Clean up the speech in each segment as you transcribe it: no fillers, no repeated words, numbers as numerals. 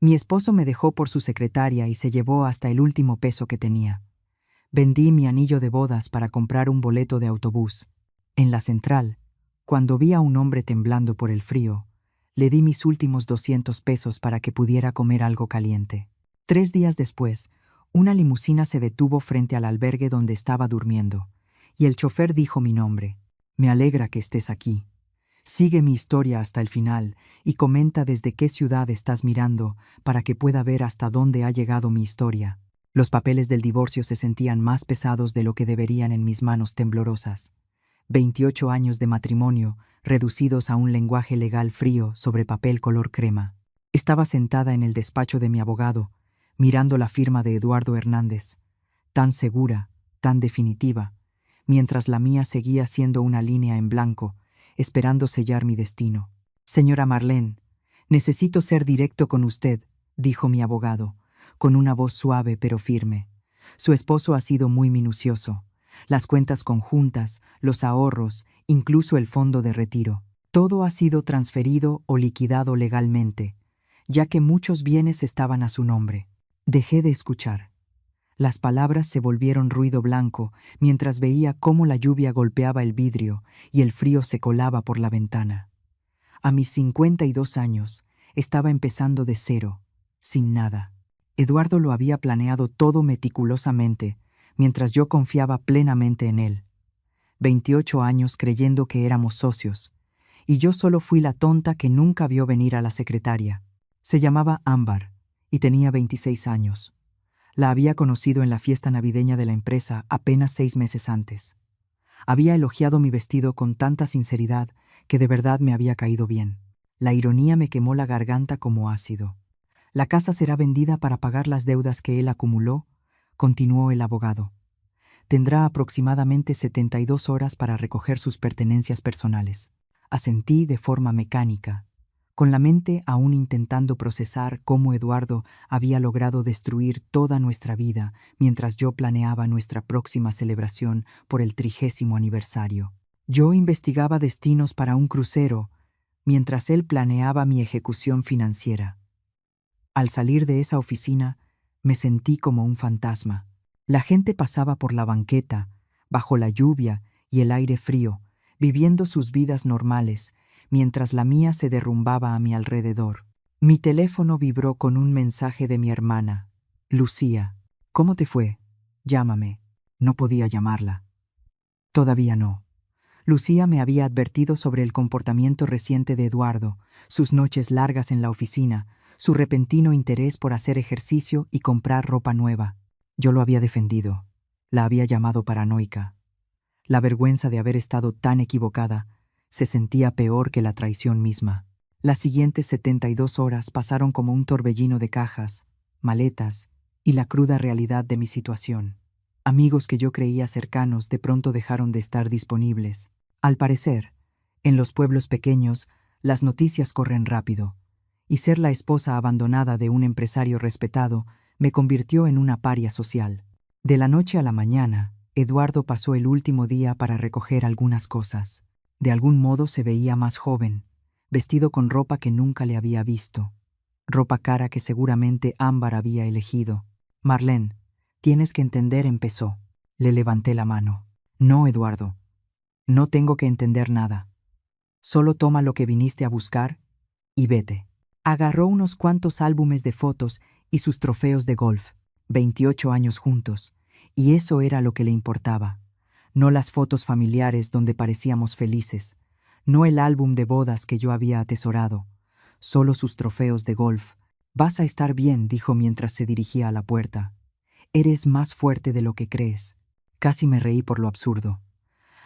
Mi esposo me dejó por su secretaria y se llevó hasta el último peso que tenía. Vendí mi anillo de bodas para comprar un boleto de autobús. En la central, cuando vi a un hombre temblando por el frío, le di mis últimos 200 pesos para que pudiera comer algo caliente. 3 días después, una limusina se detuvo frente al albergue donde estaba durmiendo, y el chofer dijo mi nombre. Me alegra que estés aquí. Sigue mi historia hasta el final y comenta desde qué ciudad estás mirando para que pueda ver hasta dónde ha llegado mi historia. Los papeles del divorcio se sentían más pesados de lo que deberían en mis manos temblorosas. 28 años de matrimonio, reducidos a un lenguaje legal frío sobre papel color crema. Estaba sentada en el despacho de mi abogado, mirando la firma de Eduardo Hernández, tan segura, tan definitiva, mientras la mía seguía siendo una línea en blanco, esperando sellar mi destino. Señora Marlene, necesito ser directo con usted, dijo mi abogado, con una voz suave pero firme. Su esposo ha sido muy minucioso. Las cuentas conjuntas, los ahorros, incluso el fondo de retiro. Todo ha sido transferido o liquidado legalmente, ya que muchos bienes estaban a su nombre. Dejé de escuchar. Las palabras se volvieron ruido blanco mientras veía cómo la lluvia golpeaba el vidrio y el frío se colaba por la ventana. A mis 52 años, estaba empezando de cero, sin nada. Eduardo lo había planeado todo meticulosamente, mientras yo confiaba plenamente en él. 28 años creyendo que éramos socios, y yo solo fui la tonta que nunca vio venir a la secretaria. Se llamaba Ámbar, y tenía 26 años. La había conocido en la fiesta navideña de la empresa apenas 6 meses antes. Había elogiado mi vestido con tanta sinceridad que de verdad me había caído bien. La ironía me quemó la garganta como ácido. La casa será vendida para pagar las deudas que él acumuló, continuó el abogado. Tendrá aproximadamente 72 horas para recoger sus pertenencias personales. Asentí de forma mecánica, con la mente aún intentando procesar cómo Eduardo había logrado destruir toda nuestra vida mientras yo planeaba nuestra próxima celebración por el 30º aniversario. Yo investigaba destinos para un crucero, mientras él planeaba mi ejecución financiera. Al salir de esa oficina, me sentí como un fantasma. La gente pasaba por la banqueta, bajo la lluvia y el aire frío, viviendo sus vidas normales, mientras la mía se derrumbaba a mi alrededor. Mi teléfono vibró con un mensaje de mi hermana. Lucía, ¿cómo te fue? Llámame. No podía llamarla. Todavía no. Lucía me había advertido sobre el comportamiento reciente de Eduardo, sus noches largas en la oficina, su repentino interés por hacer ejercicio y comprar ropa nueva. Yo lo había defendido. La había llamado paranoica. La vergüenza de haber estado tan equivocada se sentía peor que la traición misma. Las siguientes 72 horas pasaron como un torbellino de cajas, maletas y la cruda realidad de mi situación. Amigos que yo creía cercanos de pronto dejaron de estar disponibles. Al parecer, en los pueblos pequeños, las noticias corren rápido, y ser la esposa abandonada de un empresario respetado me convirtió en una paria social. De la noche a la mañana, Eduardo pasó el último día para recoger algunas cosas. De algún modo se veía más joven, vestido con ropa que nunca le había visto, ropa cara que seguramente Ámbar había elegido. Marlene, tienes que entender, empezó. Le levanté la mano. No, Eduardo. No tengo que entender nada. Solo toma lo que viniste a buscar y vete. Agarró unos cuantos álbumes de fotos y sus trofeos de golf, 28 años juntos, y eso era lo que le importaba. No las fotos familiares donde parecíamos felices, no el álbum de bodas que yo había atesorado, solo sus trofeos de golf. Vas a estar bien, dijo mientras se dirigía a la puerta. Eres más fuerte de lo que crees. Casi me reí por lo absurdo.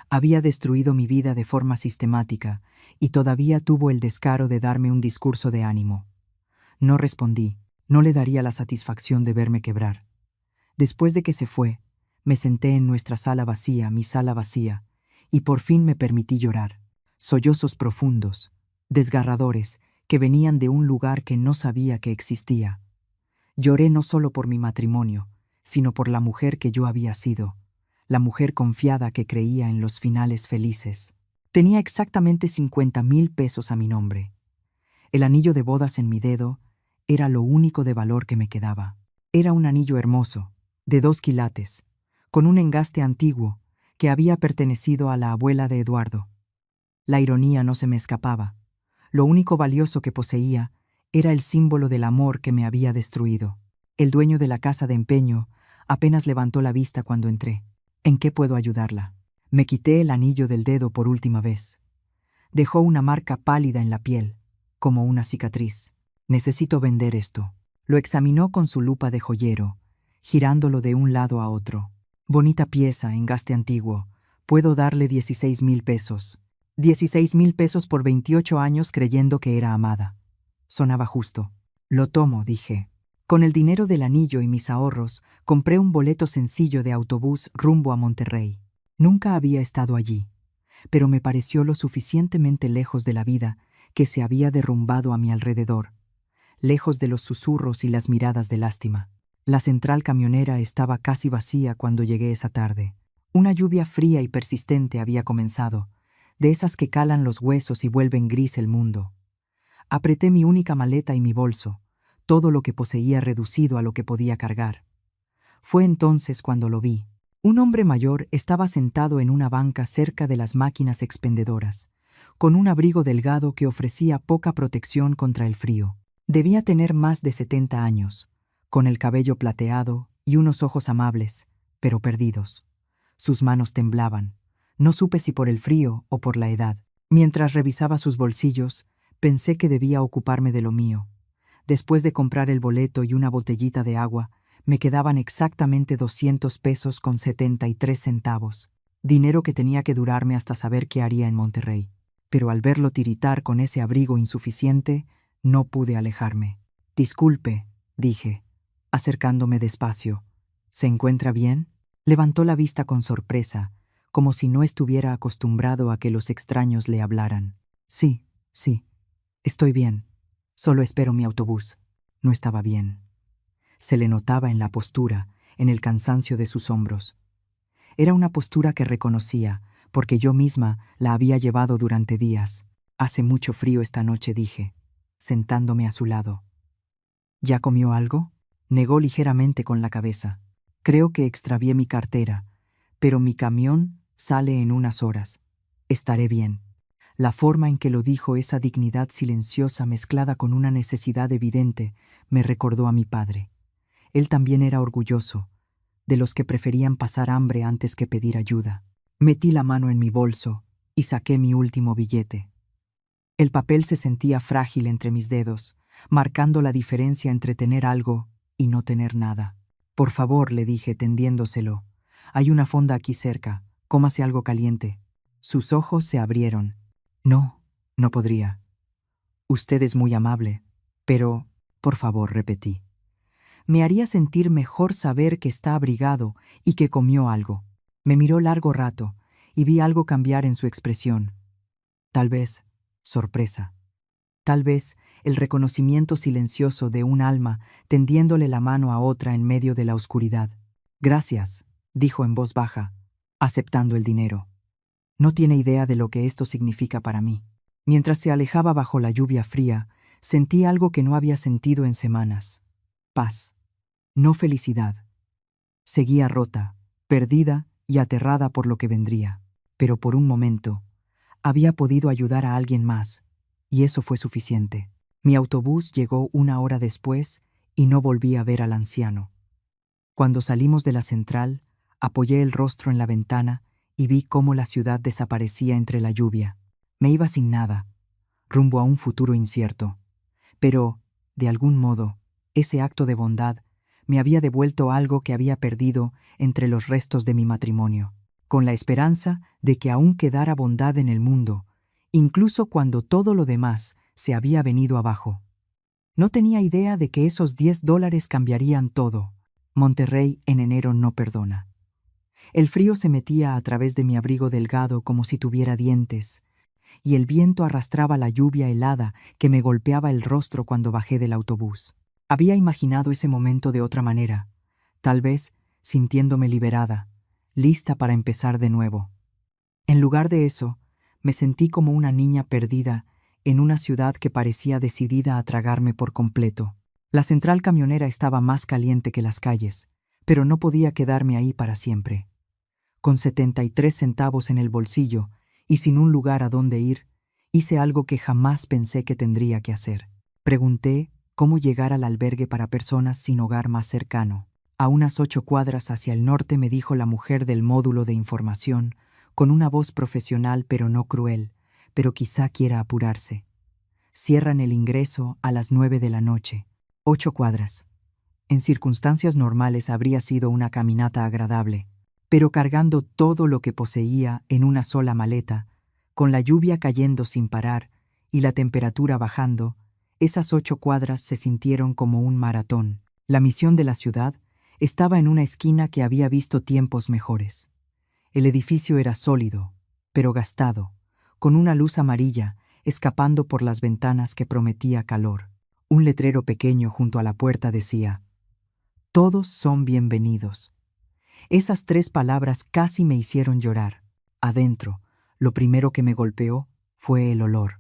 Había destruido mi vida de forma sistemática y todavía tuvo el descaro de darme un discurso de ánimo. No respondí, no le daría la satisfacción de verme quebrar. Después de que se fue, me senté en nuestra sala vacía, mi sala vacía, y por fin me permití llorar. Sollozos profundos, desgarradores, que venían de un lugar que no sabía que existía. Lloré no solo por mi matrimonio, sino por la mujer que yo había sido, la mujer confiada que creía en los finales felices. Tenía exactamente 50,000 pesos a mi nombre. El anillo de bodas en mi dedo, era lo único de valor que me quedaba. Era un anillo hermoso, de 2 quilates, con un engaste antiguo que había pertenecido a la abuela de Eduardo. La ironía no se me escapaba. Lo único valioso que poseía era el símbolo del amor que me había destruido. El dueño de la casa de empeño apenas levantó la vista cuando entré. ¿En qué puedo ayudarla? Me quité el anillo del dedo por última vez. Dejó una marca pálida en la piel, como una cicatriz. Necesito vender esto. Lo examinó con su lupa de joyero, girándolo de un lado a otro. Bonita pieza, engaste antiguo. Puedo darle 16,000 pesos. 16,000 pesos por 28 años creyendo que era amada. Sonaba justo. Lo tomo, dije. Con el dinero del anillo y mis ahorros, compré un boleto sencillo de autobús rumbo a Monterrey. Nunca había estado allí, pero me pareció lo suficientemente lejos de la vida que se había derrumbado a mi alrededor, lejos de los susurros y las miradas de lástima. La central camionera estaba casi vacía cuando llegué esa tarde. Una lluvia fría y persistente había comenzado, de esas que calan los huesos y vuelven gris el mundo. Apreté mi única maleta y mi bolso, todo lo que poseía reducido a lo que podía cargar. Fue entonces cuando lo vi. Un hombre mayor estaba sentado en una banca cerca de las máquinas expendedoras, con un abrigo delgado que ofrecía poca protección contra el frío. Debía tener más de 70 años, con el cabello plateado y unos ojos amables, pero perdidos. Sus manos temblaban. No supe si por el frío o por la edad. Mientras revisaba sus bolsillos, pensé que debía ocuparme de lo mío. Después de comprar el boleto y una botellita de agua, me quedaban exactamente 200 pesos con 73 centavos, dinero que tenía que durarme hasta saber qué haría en Monterrey. Pero al verlo tiritar con ese abrigo insuficiente, no pude alejarme. «Disculpe», dije, acercándome despacio. «¿Se encuentra bien?» Levantó la vista con sorpresa, como si no estuviera acostumbrado a que los extraños le hablaran. «Sí, estoy bien. Solo espero mi autobús». No estaba bien. Se le notaba en la postura, en el cansancio de sus hombros. Era una postura que reconocía, porque yo misma la había llevado durante días. «Hace mucho frío esta noche», dije, sentándome a su lado. «¿Ya comió algo?» Negó ligeramente con la cabeza. «Creo que extravié mi cartera, pero mi camión sale en unas horas. Estaré bien». La forma en que lo dijo, esa dignidad silenciosa mezclada con una necesidad evidente, me recordó a mi padre. Él también era orgulloso, de los que preferían pasar hambre antes que pedir ayuda. Metí la mano en mi bolso y saqué mi último billete. El papel se sentía frágil entre mis dedos, marcando la diferencia entre tener algo y no tener nada. «Por favor», le dije tendiéndoselo, «hay una fonda aquí cerca, cómase algo caliente». Sus ojos se abrieron. No podría. «Usted es muy amable, pero, por favor», repetí. Me haría sentir mejor saber que está abrigado y que comió algo. Me miró largo rato y vi algo cambiar en su expresión. Tal vez sorpresa. Tal vez el reconocimiento silencioso de un alma tendiéndole la mano a otra en medio de la oscuridad. «Gracias», dijo en voz baja, aceptando el dinero. «No tiene idea de lo que esto significa para mí». Mientras se alejaba bajo la lluvia fría, sentí algo que no había sentido en semanas. Paz. No felicidad. Seguía rota, perdida y aterrada por lo que vendría. Pero por un momento, había podido ayudar a alguien más, y eso fue suficiente. Mi autobús llegó 1 hora después y no volví a ver al anciano. Cuando salimos de la central, apoyé el rostro en la ventana y vi cómo la ciudad desaparecía entre la lluvia. Me iba sin nada, rumbo a un futuro incierto. Pero, de algún modo, ese acto de bondad me había devuelto algo que había perdido entre los restos de mi matrimonio, con la esperanza de que aún quedara bondad en el mundo, incluso cuando todo lo demás se había venido abajo. No tenía idea de que esos $10 cambiarían todo. Monterrey en enero no perdona. El frío se metía a través de mi abrigo delgado como si tuviera dientes, y el viento arrastraba la lluvia helada que me golpeaba el rostro cuando bajé del autobús. Había imaginado ese momento de otra manera, tal vez sintiéndome liberada, lista para empezar de nuevo. En lugar de eso, me sentí como una niña perdida en una ciudad que parecía decidida a tragarme por completo. La central camionera estaba más caliente que las calles, pero no podía quedarme ahí para siempre. Con 73 centavos en el bolsillo y sin un lugar a dónde ir, hice algo que jamás pensé que tendría que hacer. Pregunté cómo llegar al albergue para personas sin hogar más cercano. A unas 8 cuadras hacia el norte, me dijo la mujer del módulo de información, con una voz profesional pero no cruel, pero quizá quiera apurarse. Cierran el ingreso a las 9 de la noche. 8 cuadras. En circunstancias normales habría sido una caminata agradable, pero cargando todo lo que poseía en una sola maleta, con la lluvia cayendo sin parar y la temperatura bajando, esas 8 cuadras se sintieron como un maratón. La misión de la ciudad estaba en una esquina que había visto tiempos mejores. El edificio era sólido, pero gastado, con una luz amarilla escapando por las ventanas que prometía calor. Un letrero pequeño junto a la puerta decía: «Todos son bienvenidos». Esas 3 palabras casi me hicieron llorar. Adentro, lo primero que me golpeó fue el olor.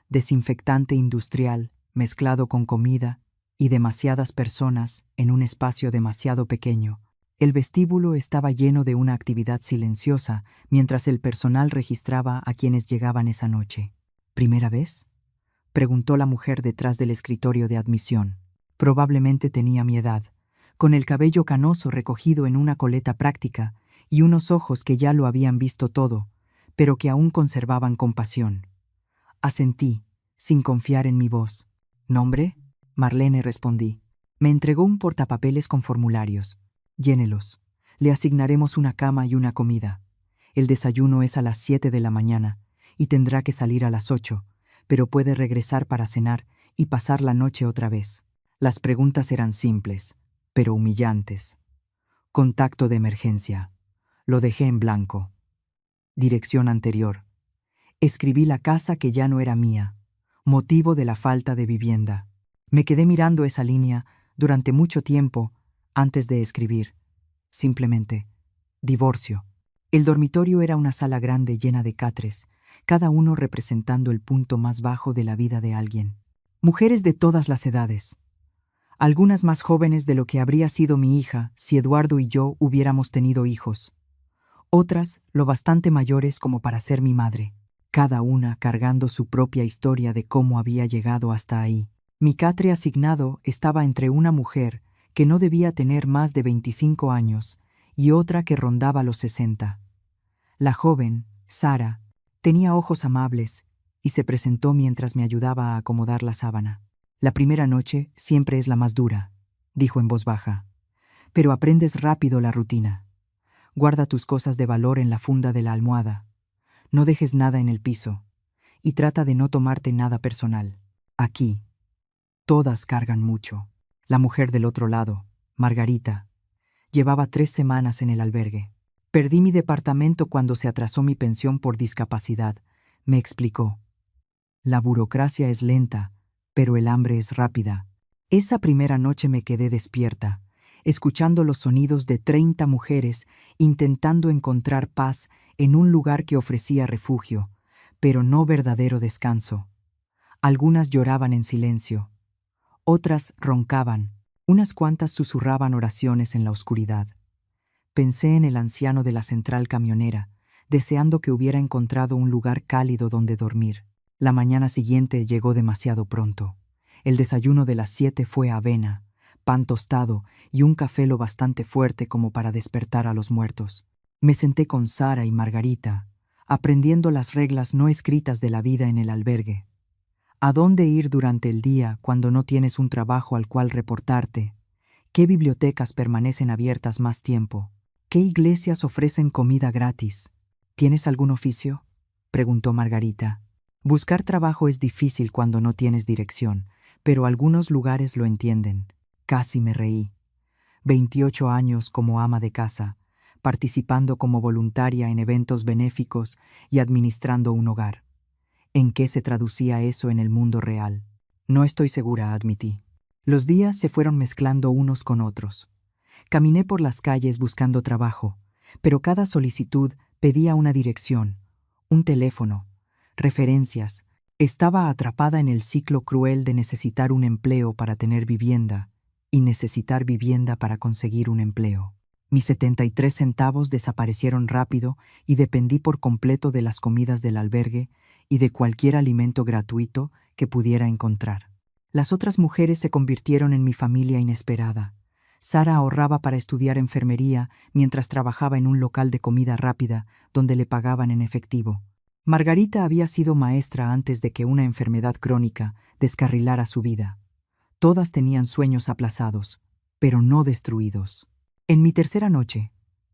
Desinfectante industrial mezclado con comida y demasiadas personas en un espacio demasiado pequeño. El vestíbulo estaba lleno de una actividad silenciosa mientras el personal registraba a quienes llegaban esa noche. ¿Primera vez?, preguntó la mujer detrás del escritorio de admisión. Probablemente tenía mi edad, con el cabello canoso recogido en una coleta práctica y unos ojos que ya lo habían visto todo, pero que aún conservaban compasión. Asentí, sin confiar en mi voz. «¿Nombre?», Marlene, respondí. Me entregó un portapapeles con formularios. «Llénelos. Le asignaremos una cama y una comida. El desayuno es a las 7 de la mañana y tendrá que salir a las 8, pero puede regresar para cenar y pasar la noche otra vez». Las preguntas eran simples, pero humillantes. Contacto de emergencia. Lo dejé en blanco. Dirección anterior. Escribí la casa que ya no era mía, motivo de la falta de vivienda. Me quedé mirando esa línea durante mucho tiempo antes de escribir. Simplemente, divorcio. El dormitorio era una sala grande llena de catres, cada uno representando el punto más bajo de la vida de alguien. Mujeres de todas las edades. Algunas más jóvenes de lo que habría sido mi hija si Eduardo y yo hubiéramos tenido hijos. Otras lo bastante mayores como para ser mi madre, cada una cargando su propia historia de cómo había llegado hasta ahí. Mi catre asignado estaba entre una mujer que no debía tener más de 25 años y otra que rondaba los 60. La joven, Sara, tenía ojos amables y se presentó mientras me ayudaba a acomodar la sábana. «La primera noche siempre es la más dura», dijo en voz baja, «pero aprendes rápido la rutina. Guarda tus cosas de valor en la funda de la almohada. No dejes nada en el piso y trata de no tomarte nada personal. Aquí, todas cargan mucho». La mujer del otro lado, Margarita, llevaba 3 semanas en el albergue. «Perdí mi departamento cuando se atrasó mi pensión por discapacidad», me explicó. «La burocracia es lenta, pero el hambre es rápida». Esa primera noche me quedé despierta, escuchando los sonidos de 30 mujeres intentando encontrar paz en un lugar que ofrecía refugio, pero no verdadero descanso. Algunas lloraban en silencio, otras roncaban, unas cuantas susurraban oraciones en la oscuridad. Pensé en el anciano de la central camionera, deseando que hubiera encontrado un lugar cálido donde dormir. La mañana siguiente llegó demasiado pronto. El desayuno de las 7 fue avena, pan tostado y un café lo bastante fuerte como para despertar a los muertos. Me senté con Sara y Margarita, aprendiendo las reglas no escritas de la vida en el albergue. ¿A dónde ir durante el día cuando no tienes un trabajo al cual reportarte? ¿Qué bibliotecas permanecen abiertas más tiempo? ¿Qué iglesias ofrecen comida gratis? ¿Tienes algún oficio?, preguntó Margarita. Buscar trabajo es difícil cuando no tienes dirección, pero algunos lugares lo entienden. Casi me reí. 28 años como ama de casa, participando como voluntaria en eventos benéficos y administrando un hogar. ¿En qué se traducía eso en el mundo real? No estoy segura, admití. Los días se fueron mezclando unos con otros. Caminé por las calles buscando trabajo, pero cada solicitud pedía una dirección, un teléfono, referencias Estaba atrapada en el ciclo cruel de necesitar un empleo para tener vivienda y necesitar vivienda para conseguir un empleo. Mis 73 centavos desaparecieron rápido y dependí por completo de las comidas del albergue y de cualquier alimento gratuito que pudiera encontrar. Las otras mujeres se convirtieron en mi familia inesperada. Sara ahorraba para estudiar enfermería mientras trabajaba en un local de comida rápida donde le pagaban en efectivo. Margarita había sido maestra antes de que una enfermedad crónica descarrilara su vida. Todas tenían sueños aplazados, pero no destruidos. En mi tercera noche,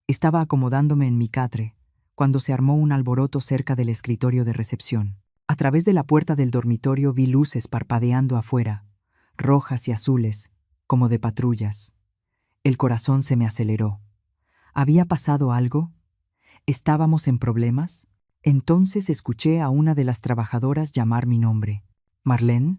estaba acomodándome en mi catre cuando se armó un alboroto cerca del escritorio de recepción. A través de la puerta del dormitorio vi luces parpadeando afuera, rojas y azules, como de patrullas. El corazón se me aceleró. ¿Había pasado algo? ¿Estábamos en problemas? Entonces escuché a una de las trabajadoras llamar mi nombre. «¿Marlene?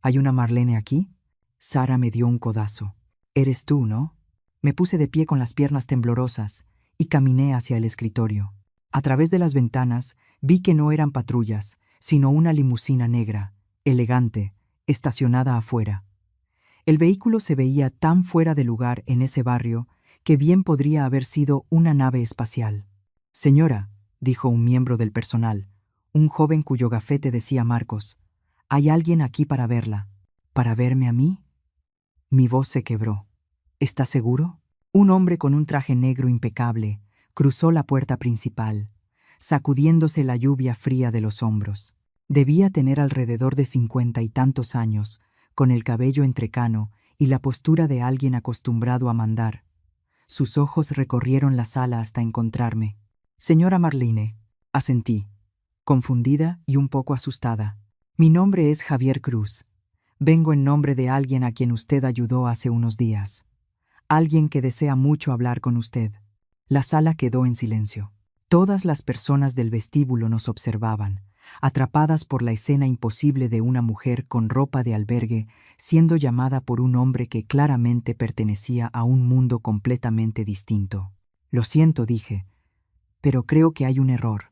¿Hay una Marlene aquí?» Sara me dio un codazo. «Eres tú, ¿no?» Me puse de pie con las piernas temblorosas y caminé hacia el escritorio. A través de las ventanas vi que no eran patrullas, sino una limusina negra, elegante, estacionada afuera. El vehículo se veía tan fuera de lugar en ese barrio que bien podría haber sido una nave espacial. «Señora», dijo un miembro del personal, un joven cuyo gafete decía Marcos, «hay alguien aquí para verla». ¿Para verme a mí? Mi voz se quebró. ¿Está seguro? Un hombre con un traje negro impecable cruzó la puerta principal, sacudiéndose la lluvia fría de los hombros. Debía tener alrededor de 50 y tantos años, con el cabello entrecano y la postura de alguien acostumbrado a mandar. Sus ojos recorrieron la sala hasta encontrarme. «Señora Marlene», asentí, confundida y un poco asustada. «Mi nombre es Javier Cruz. Vengo en nombre de alguien a quien usted ayudó hace unos días. Alguien que desea mucho hablar con usted». La sala quedó en silencio. Todas las personas del vestíbulo nos observaban, atrapadas por la escena imposible de una mujer con ropa de albergue siendo llamada por un hombre que claramente pertenecía a un mundo completamente distinto. «Lo siento», dije, «pero creo que hay un error.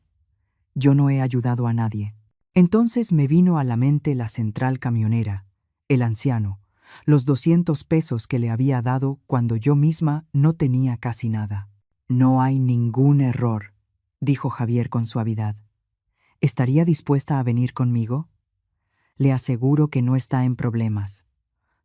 Yo no he ayudado a nadie». Entonces me vino a la mente la central camionera, el anciano, los 200 pesos que le había dado cuando yo misma no tenía casi nada. «No hay ningún error», dijo Javier con suavidad. «¿Estaría dispuesta a venir conmigo? Le aseguro que no está en problemas.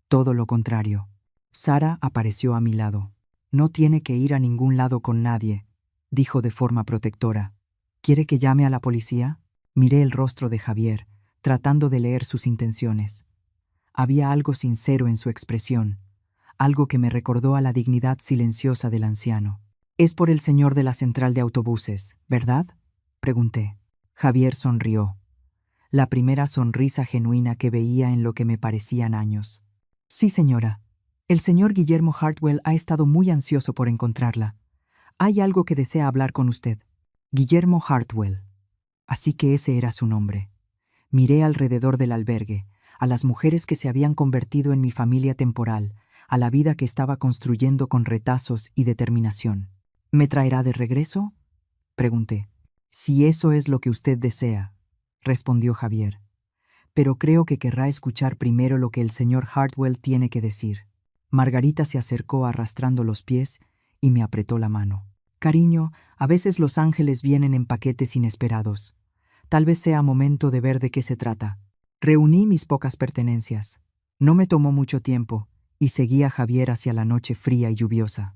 Todo lo contrario». Sara apareció a mi lado. «No tiene que ir a ningún lado con nadie», dijo de forma protectora. «¿Quiere que llame a la policía?» Miré el rostro de Javier, tratando de leer sus intenciones. Había algo sincero en su expresión, algo que me recordó a la dignidad silenciosa del anciano. «Es por el señor de la central de autobuses, ¿verdad?», pregunté. Javier sonrió. La primera sonrisa genuina que veía en lo que me parecían años. «Sí, señora. El señor Guillermo Hartwell ha estado muy ansioso por encontrarla. Hay algo que desea hablar con usted». Guillermo Hartwell. Así que ese era su nombre. Miré alrededor del albergue, a las mujeres que se habían convertido en mi familia temporal, a la vida que estaba construyendo con retazos y determinación. «¿Me traerá de regreso?», pregunté. «Si eso es lo que usted desea», respondió Javier. «Pero creo que querrá escuchar primero lo que el señor Hartwell tiene que decir». Margarita se acercó arrastrando los pies y me apretó la mano. «Cariño, a veces los ángeles vienen en paquetes inesperados. Tal vez sea momento de ver de qué se trata». Reuní mis pocas pertenencias. No me tomó mucho tiempo y seguí a Javier hacia la noche fría y lluviosa.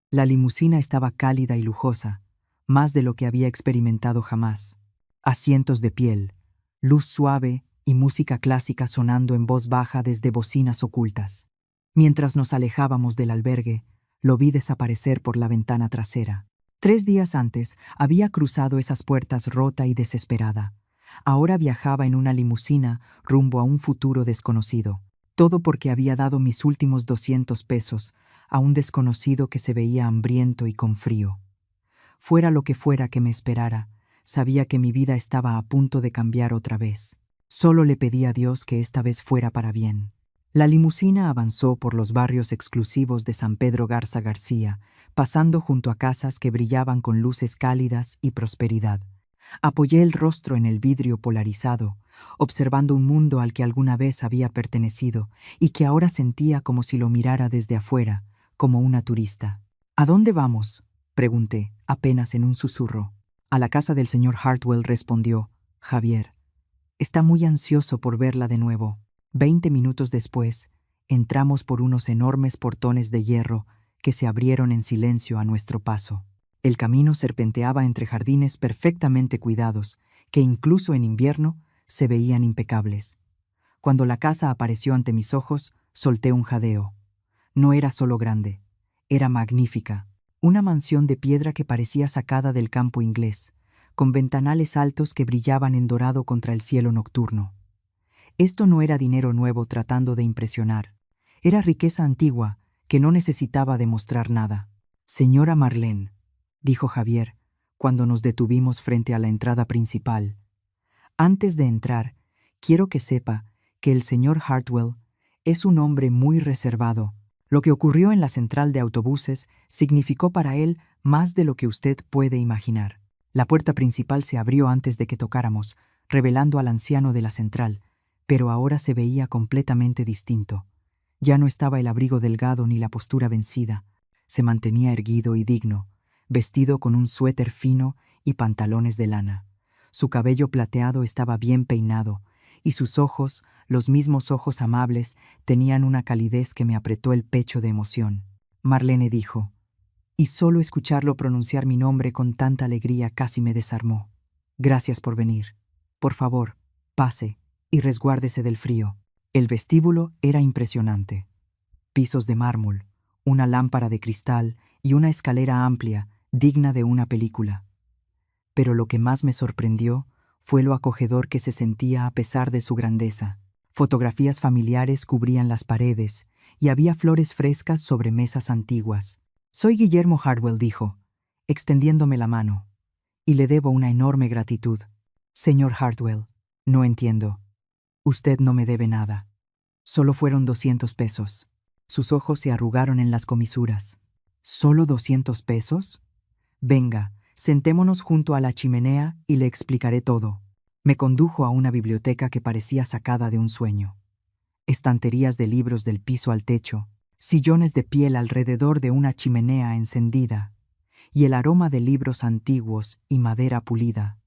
La limusina estaba cálida y lujosa, más de lo que había experimentado jamás. Asientos de piel, luz suave y música clásica sonando en voz baja desde bocinas ocultas. Mientras nos alejábamos del albergue, lo vi desaparecer por la ventana trasera. 3 días antes había cruzado esas puertas rota y desesperada. Ahora viajaba en una limusina rumbo a un futuro desconocido. Todo porque había dado mis últimos 200 pesos a un desconocido que se veía hambriento y con frío. Fuera lo que fuera que me esperara, sabía que mi vida estaba a punto de cambiar otra vez. Solo le pedí a Dios que esta vez fuera para bien. La limusina avanzó por los barrios exclusivos de San Pedro Garza García, pasando junto a casas que brillaban con luces cálidas y prosperidad. Apoyé el rostro en el vidrio polarizado, observando un mundo al que alguna vez había pertenecido y que ahora sentía como si lo mirara desde afuera, como una turista. ¿A dónde vamos?, pregunté, apenas en un susurro. A la casa del señor Hartwell, respondió Javier. Está muy ansioso por verla de nuevo. 20 minutos después, entramos por unos enormes portones de hierro que se abrieron en silencio a nuestro paso. El camino serpenteaba entre jardines perfectamente cuidados, que incluso en invierno se veían impecables. Cuando la casa apareció ante mis ojos, solté un jadeo. No era solo grande, era magnífica. Una mansión de piedra que parecía sacada del campo inglés, con ventanales altos que brillaban en dorado contra el cielo nocturno. Esto no era dinero nuevo tratando de impresionar. Era riqueza antigua que no necesitaba demostrar nada. Señora Marlene, dijo Javier, cuando nos detuvimos frente a la entrada principal. Antes de entrar, quiero que sepa que el señor Hartwell es un hombre muy reservado. Lo que ocurrió en la central de autobuses significó para él más de lo que usted puede imaginar. La puerta principal se abrió antes de que tocáramos, revelando al anciano de la central, pero ahora se veía completamente distinto. Ya no estaba el abrigo delgado ni la postura vencida. Se mantenía erguido y digno, vestido con un suéter fino y pantalones de lana. Su cabello plateado estaba bien peinado, y sus ojos, los mismos ojos amables, tenían una calidez que me apretó el pecho de emoción. Marlene dijo, y solo escucharlo pronunciar mi nombre con tanta alegría casi me desarmó. Gracias por venir. Por favor, pase y resguárdese del frío. El vestíbulo era impresionante. Pisos de mármol, una lámpara de cristal y una escalera amplia, digna de una película. Pero lo que más me sorprendió fue lo acogedor que se sentía a pesar de su grandeza. Fotografías familiares cubrían las paredes y había flores frescas sobre mesas antiguas. Soy Guillermo Hartwell, dijo, extendiéndome la mano, y le debo una enorme gratitud. Señor Hartwell, no entiendo. Usted no me debe nada. Solo fueron 200 pesos. Sus ojos se arrugaron en las comisuras. ¿Solo 200 pesos? Venga, sentémonos junto a la chimenea y le explicaré todo. Me condujo a una biblioteca que parecía sacada de un sueño. Estanterías de libros del piso al techo, sillones de piel alrededor de una chimenea encendida, y el aroma de libros antiguos y madera pulida.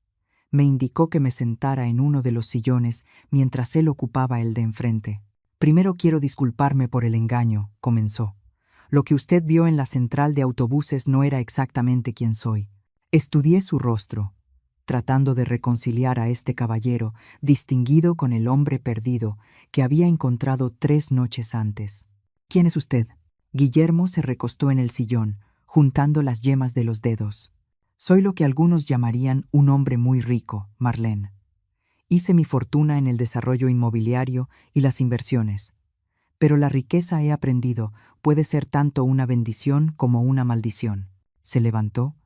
Me indicó que me sentara en uno de los sillones mientras él ocupaba el de enfrente. Primero quiero disculparme por el engaño, comenzó. Lo que usted vio en la central de autobuses no era exactamente quien soy. Estudié su rostro, tratando de reconciliar a este caballero distinguido con el hombre perdido que había encontrado 3 noches antes. ¿Quién es usted? Guillermo se recostó en el sillón, juntando las yemas de los dedos. Soy lo que algunos llamarían un hombre muy rico, Marlene. Hice mi fortuna en el desarrollo inmobiliario y las inversiones. Pero la riqueza, he aprendido, puede ser tanto una bendición como una maldición. Se levantó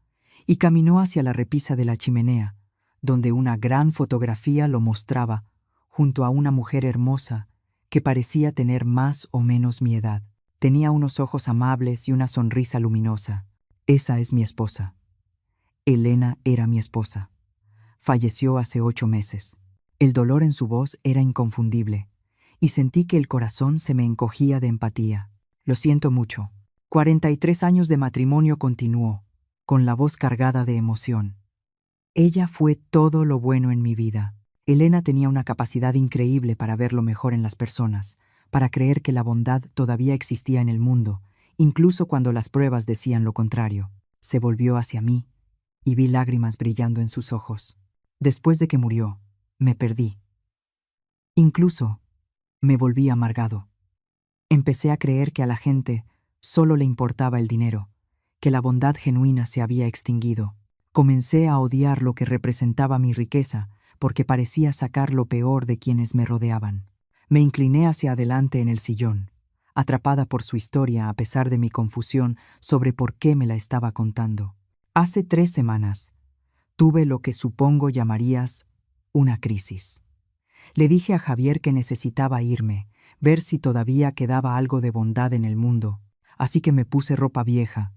y caminó hacia la repisa de la chimenea, donde una gran fotografía lo mostraba, junto a una mujer hermosa que parecía tener más o menos mi edad. Tenía unos ojos amables y una sonrisa luminosa. Esa es mi esposa. Elena era mi esposa. Falleció hace 8 meses. El dolor en su voz era inconfundible, y sentí que el corazón se me encogía de empatía. Lo siento mucho. 43 años de matrimonio, continuó, con la voz cargada de emoción. Ella fue todo lo bueno en mi vida. Elena tenía una capacidad increíble para ver lo mejor en las personas, para creer que la bondad todavía existía en el mundo, incluso cuando las pruebas decían lo contrario. Se volvió hacia mí y vi lágrimas brillando en sus ojos. Después de que murió, me perdí. Incluso me volví amargado. Empecé a creer que a la gente solo le importaba el dinero, que la bondad genuina se había extinguido. Comencé a odiar lo que representaba mi riqueza, porque parecía sacar lo peor de quienes me rodeaban. Me incliné hacia adelante en el sillón, atrapada por su historia a pesar de mi confusión sobre por qué me la estaba contando. Hace 3 semanas, tuve lo que supongo llamarías una crisis. Le dije a Javier que necesitaba irme, ver si todavía quedaba algo de bondad en el mundo, así que me puse ropa vieja.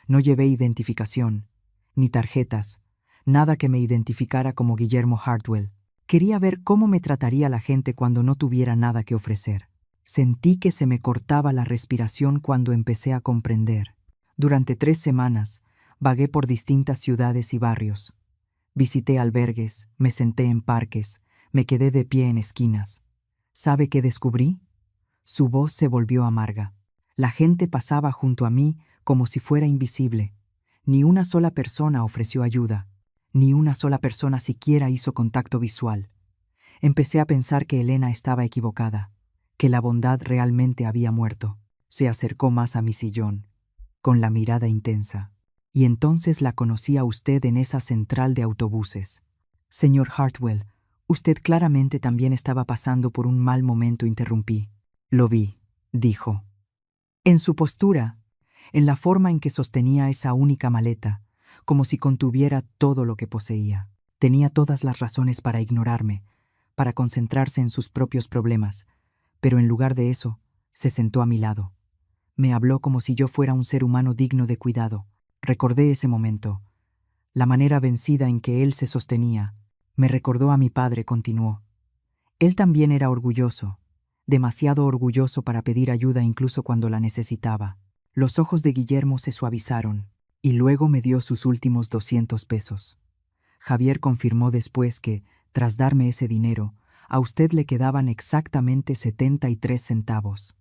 No llevé identificación, ni tarjetas, Nada que me identificara como Guillermo Hartwell. Quería ver cómo me trataría la gente cuando no tuviera nada que ofrecer. Sentí que se me cortaba la respiración cuando empecé a comprender. Durante 3 semanas, vagué por distintas ciudades y barrios. Visité albergues, me senté en parques, me quedé de pie en esquinas. ¿Sabe qué descubrí? Su voz se volvió amarga. La gente pasaba junto a mí como si fuera invisible. Ni una sola persona ofreció ayuda. Ni una sola persona siquiera hizo contacto visual. Empecé a pensar que Elena estaba equivocada, que la bondad realmente había muerto. Se acercó más a mi sillón, con la mirada intensa. Y entonces la conocí a usted en esa central de autobuses. Señor Hartwell, usted claramente también estaba pasando por un mal momento, interrumpí. Lo vi, dijo. En su postura, en la forma en que sostenía esa única maleta, como si contuviera todo lo que poseía. Tenía todas las razones para ignorarme, para concentrarse en sus propios problemas, pero en lugar de eso, se sentó a mi lado. Me habló como si yo fuera un ser humano digno de cuidado. Recordé ese momento, la manera vencida en que él se sostenía. Me recordó a mi padre, continuó. Él también era orgulloso, demasiado orgulloso para pedir ayuda incluso cuando la necesitaba. Los ojos de Guillermo se suavizaron, y luego me dio sus últimos 200 pesos. Javier confirmó después que, tras darme ese dinero, a usted le quedaban exactamente 73 centavos.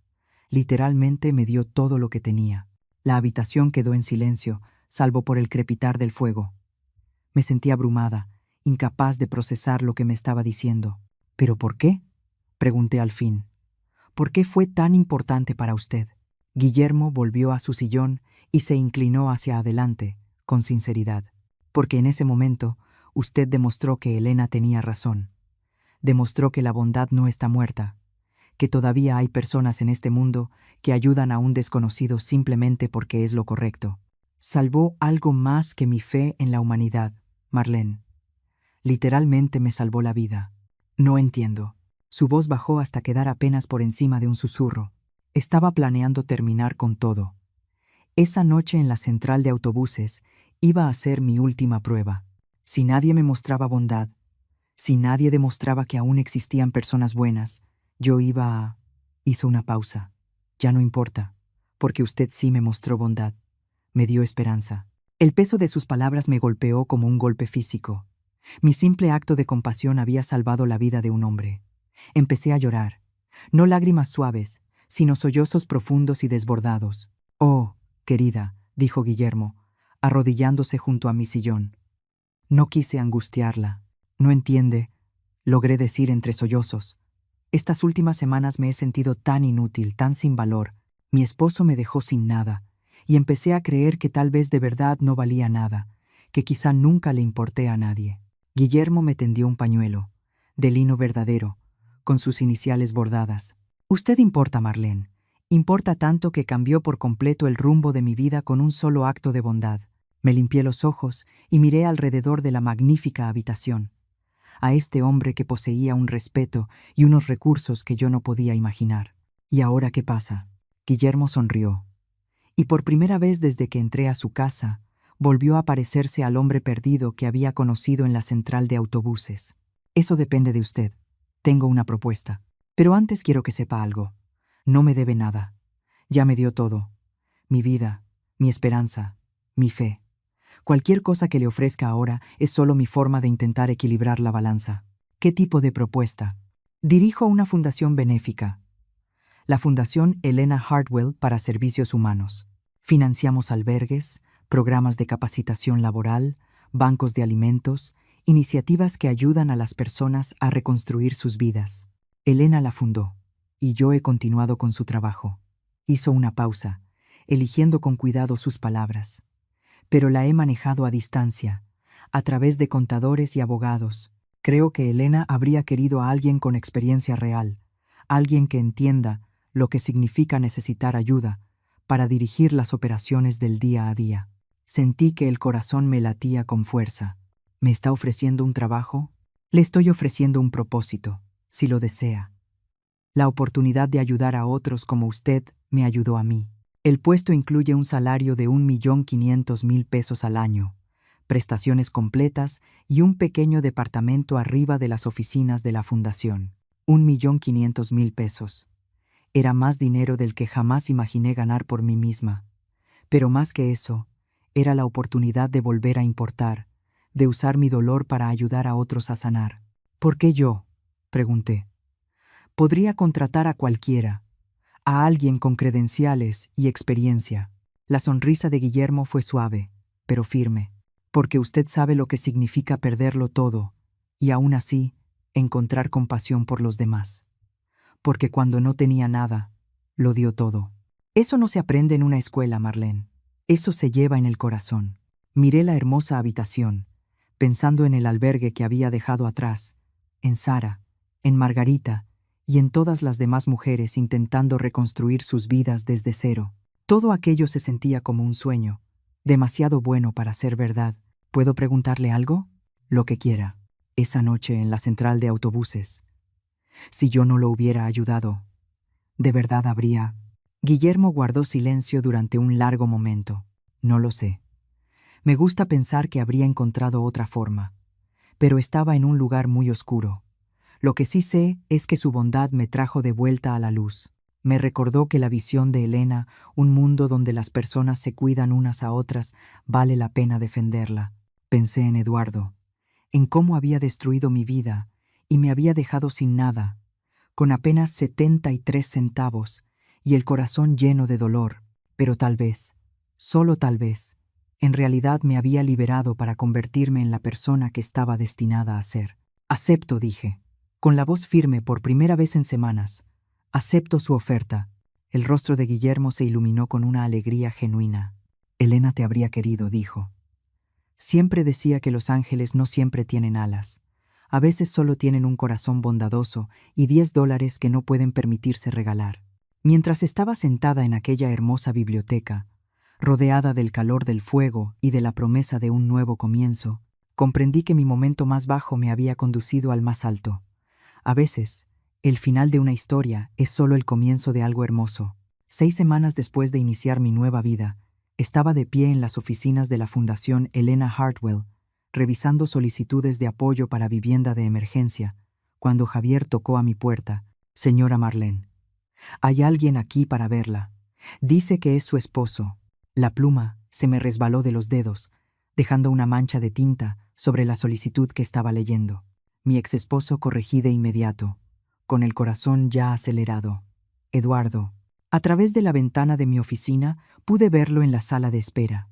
Literalmente me dio todo lo que tenía. La habitación quedó en silencio, salvo por el crepitar del fuego. Me sentí abrumada, incapaz de procesar lo que me estaba diciendo. ¿Pero por qué?, pregunté al fin. ¿Por qué fue tan importante para usted? Guillermo volvió a su sillón y se inclinó hacia adelante, con sinceridad. Porque en ese momento, usted demostró que Elena tenía razón. Demostró que la bondad no está muerta, que todavía hay personas en este mundo que ayudan a un desconocido simplemente porque es lo correcto. Salvó algo más que mi fe en la humanidad, Marlene. Literalmente me salvó la vida. No entiendo. Su voz bajó hasta quedar apenas por encima de un susurro. Estaba planeando terminar con todo. Esa noche en la central de autobuses iba a ser mi última prueba. Si nadie me mostraba bondad, si nadie demostraba que aún existían personas buenas, yo iba a... Hizo una pausa. Ya no importa, porque usted sí me mostró bondad. Me dio esperanza. El peso de sus palabras me golpeó como un golpe físico. Mi simple acto de compasión había salvado la vida de un hombre. Empecé a llorar. No lágrimas suaves, sino sollozos profundos y desbordados. «Oh, querida», dijo Guillermo, arrodillándose junto a mi sillón. No quise angustiarla. «No entiende», logré decir entre sollozos. «Estas últimas semanas me he sentido tan inútil, tan sin valor. Mi esposo me dejó sin nada, y empecé a creer que tal vez de verdad no valía nada, que quizá nunca le importé a nadie». Guillermo me tendió un pañuelo, de lino verdadero, con sus iniciales bordadas. «Usted importa, Marlene. Importa tanto que cambió por completo el rumbo de mi vida con un solo acto de bondad». Me limpié los ojos y miré alrededor de la magnífica habitación. A este hombre que poseía un respeto y unos recursos que yo no podía imaginar. ¿Y ahora qué pasa? Guillermo sonrió. Y por primera vez desde que entré a su casa, volvió a parecerse al hombre perdido que había conocido en la central de autobuses. Eso depende de usted. Tengo una propuesta. Pero antes quiero que sepa algo. No me debe nada. Ya me dio todo. Mi vida, mi esperanza, mi fe. Cualquier cosa que le ofrezca ahora es solo mi forma de intentar equilibrar la balanza. ¿Qué tipo de propuesta? Dirijo una fundación benéfica. La Fundación Elena Hartwell para Servicios Humanos. Financiamos albergues, programas de capacitación laboral, bancos de alimentos, iniciativas que ayudan a las personas a reconstruir sus vidas. Elena la fundó, y yo he continuado con su trabajo. Hizo una pausa, eligiendo con cuidado sus palabras. Pero la he manejado a distancia, a través de contadores y abogados. Creo que Elena habría querido a alguien con experiencia real, alguien que entienda lo que significa necesitar ayuda para dirigir las operaciones del día a día. Sentí que el corazón me latía con fuerza. ¿Me está ofreciendo un trabajo? Le estoy ofreciendo un propósito, si lo desea. La oportunidad de ayudar a otros como usted me ayudó a mí. El puesto incluye un salario de 1.500.000 pesos al año, prestaciones completas y un pequeño departamento arriba de las oficinas de la fundación. 1.500.000 pesos. Era más dinero del que jamás imaginé ganar por mí misma. Pero más que eso, era la oportunidad de volver a importar, de usar mi dolor para ayudar a otros a sanar. ¿Por qué yo?, pregunté. Podría contratar a cualquiera, a alguien con credenciales y experiencia. La sonrisa de Guillermo fue suave, pero firme. Porque usted sabe lo que significa perderlo todo, y aún así, encontrar compasión por los demás. Porque cuando no tenía nada, lo dio todo. Eso no se aprende en una escuela, Marlene. Eso se lleva en el corazón. Miré la hermosa habitación, pensando en el albergue que había dejado atrás, en Sara, en Margarita y en todas las demás mujeres intentando reconstruir sus vidas desde cero. Todo aquello se sentía como un sueño, demasiado bueno para ser verdad. ¿Puedo preguntarle algo? Lo que quiera. Esa noche en la central de autobuses. Si yo no lo hubiera ayudado, ¿de verdad habría? Guillermo guardó silencio durante un largo momento. No lo sé. Me gusta pensar que habría encontrado otra forma, pero estaba en un lugar muy oscuro. Lo que sí sé es que su bondad me trajo de vuelta a la luz. Me recordó que la visión de Elena, un mundo donde las personas se cuidan unas a otras, vale la pena defenderla. Pensé en Eduardo, en cómo había destruido mi vida y me había dejado sin nada, con apenas 73 centavos y el corazón lleno de dolor, pero tal vez, solo tal vez, en realidad me había liberado para convertirme en la persona que estaba destinada a ser. Acepto, dije, con la voz firme por primera vez en semanas. Acepto su oferta. El rostro de Guillermo se iluminó con una alegría genuina. Elena te habría querido, dijo. Siempre decía que los ángeles no siempre tienen alas. A veces solo tienen un corazón bondadoso y $10 que no pueden permitirse regalar. Mientras estaba sentada en aquella hermosa biblioteca, rodeada del calor del fuego y de la promesa de un nuevo comienzo, comprendí que mi momento más bajo me había conducido al más alto. A veces, el final de una historia es solo el comienzo de algo hermoso. 6 semanas después de iniciar mi nueva vida, estaba de pie en las oficinas de la Fundación Elena Hartwell, revisando solicitudes de apoyo para vivienda de emergencia, cuando Javier tocó a mi puerta. Señora Marlene, hay alguien aquí para verla. Dice que es su esposo. La pluma se me resbaló de los dedos, dejando una mancha de tinta sobre la solicitud que estaba leyendo. Mi exesposo corregí de inmediato, con el corazón ya acelerado. Eduardo. A través de la ventana de mi oficina pude verlo en la sala de espera.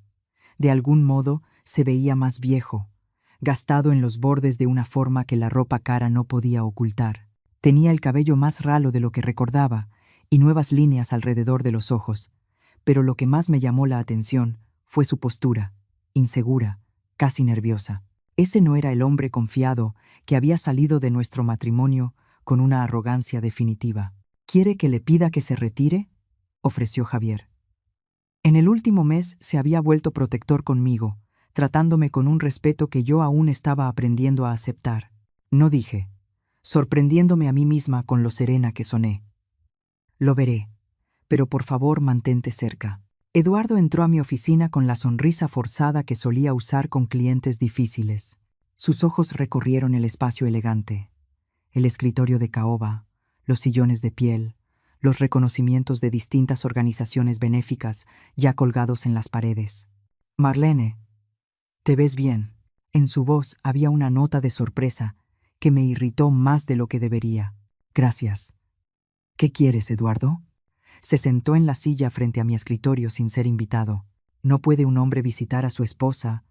De algún modo se veía más viejo, gastado en los bordes de una forma que la ropa cara no podía ocultar. Tenía el cabello más ralo de lo que recordaba y nuevas líneas alrededor de los ojos, pero lo que más me llamó la atención fue su postura, insegura, casi nerviosa. Ese no era el hombre confiado que había salido de nuestro matrimonio con una arrogancia definitiva. ¿Quiere que le pida que se retire?, ofreció Javier. En el último mes se había vuelto protector conmigo, tratándome con un respeto que yo aún estaba aprendiendo a aceptar. No dije, sorprendiéndome a mí misma con lo serena que soné. Lo veré, pero por favor mantente cerca. Eduardo entró a mi oficina con la sonrisa forzada que solía usar con clientes difíciles. Sus ojos recorrieron el espacio elegante, el escritorio de caoba, los sillones de piel, los reconocimientos de distintas organizaciones benéficas ya colgados en las paredes. Marlene, ¿te ves bien? En su voz había una nota de sorpresa que me irritó más de lo que debería. Gracias. ¿Qué quieres, Eduardo? Se sentó en la silla frente a mi escritorio sin ser invitado. No puede un hombre visitar a su esposa,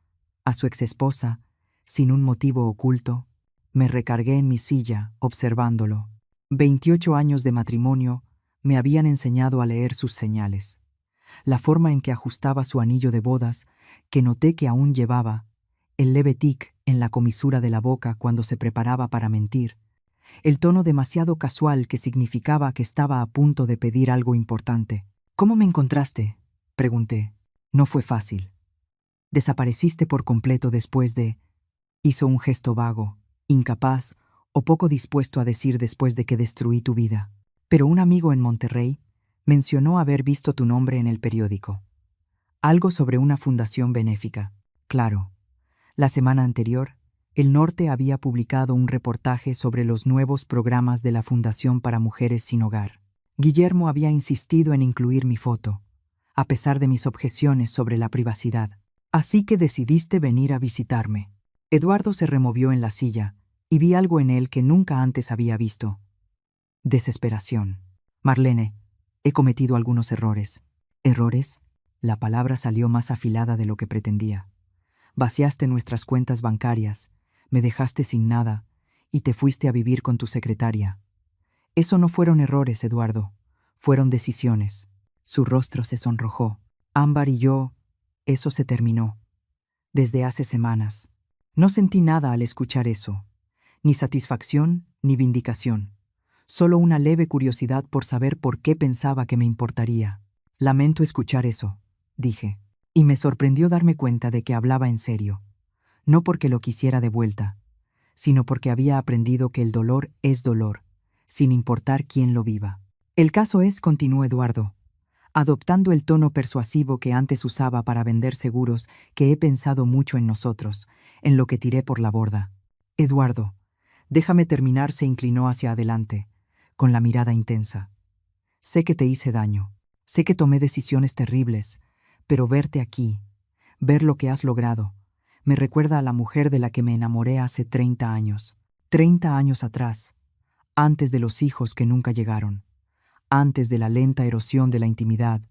a su exesposa, sin un motivo oculto. Me recargué en mi silla, observándolo. 28 años de matrimonio me habían enseñado a leer sus señales. La forma en que ajustaba su anillo de bodas, que noté que aún llevaba, el leve tic en la comisura de la boca cuando se preparaba para mentir, el tono demasiado casual que significaba que estaba a punto de pedir algo importante. ¿Cómo me encontraste?, pregunté. No fue fácil. Desapareciste por completo después de... Hizo un gesto vago, incapaz o poco dispuesto a decir después de que destruí tu vida. Pero un amigo en Monterrey mencionó haber visto tu nombre en el periódico. Algo sobre una fundación benéfica. Claro. La semana anterior, El Norte había publicado un reportaje sobre los nuevos programas de la Fundación para Mujeres Sin Hogar. Guillermo había insistido en incluir mi foto, a pesar de mis objeciones sobre la privacidad. Así que decidiste venir a visitarme. Eduardo se removió en la silla, y vi algo en él que nunca antes había visto. Desesperación. Marlene, he cometido algunos errores. ¿Errores? La palabra salió más afilada de lo que pretendía. Vaciaste nuestras cuentas bancarias, me dejaste sin nada, y te fuiste a vivir con tu secretaria. Eso no fueron errores, Eduardo. Fueron decisiones. Su rostro se sonrojó. Ámbar y yo, eso se terminó. Desde hace semanas. No sentí nada al escuchar eso. Ni satisfacción, ni vindicación. Solo una leve curiosidad por saber por qué pensaba que me importaría. Lamento escuchar eso, dije. Y me sorprendió darme cuenta de que hablaba en serio. No porque lo quisiera de vuelta, sino porque había aprendido que el dolor es dolor, sin importar quién lo viva. El caso es, continuó Eduardo, adoptando el tono persuasivo que antes usaba para vender seguros, que he pensado mucho en nosotros, en lo que tiré por la borda. Eduardo, déjame terminar, se inclinó hacia adelante, con la mirada intensa. Sé que te hice daño, sé que tomé decisiones terribles, pero verte aquí, ver lo que has logrado, me recuerda a la mujer de la que me enamoré hace 30 años. 30 años atrás, antes de los hijos que nunca llegaron, antes de la lenta erosión de la intimidad,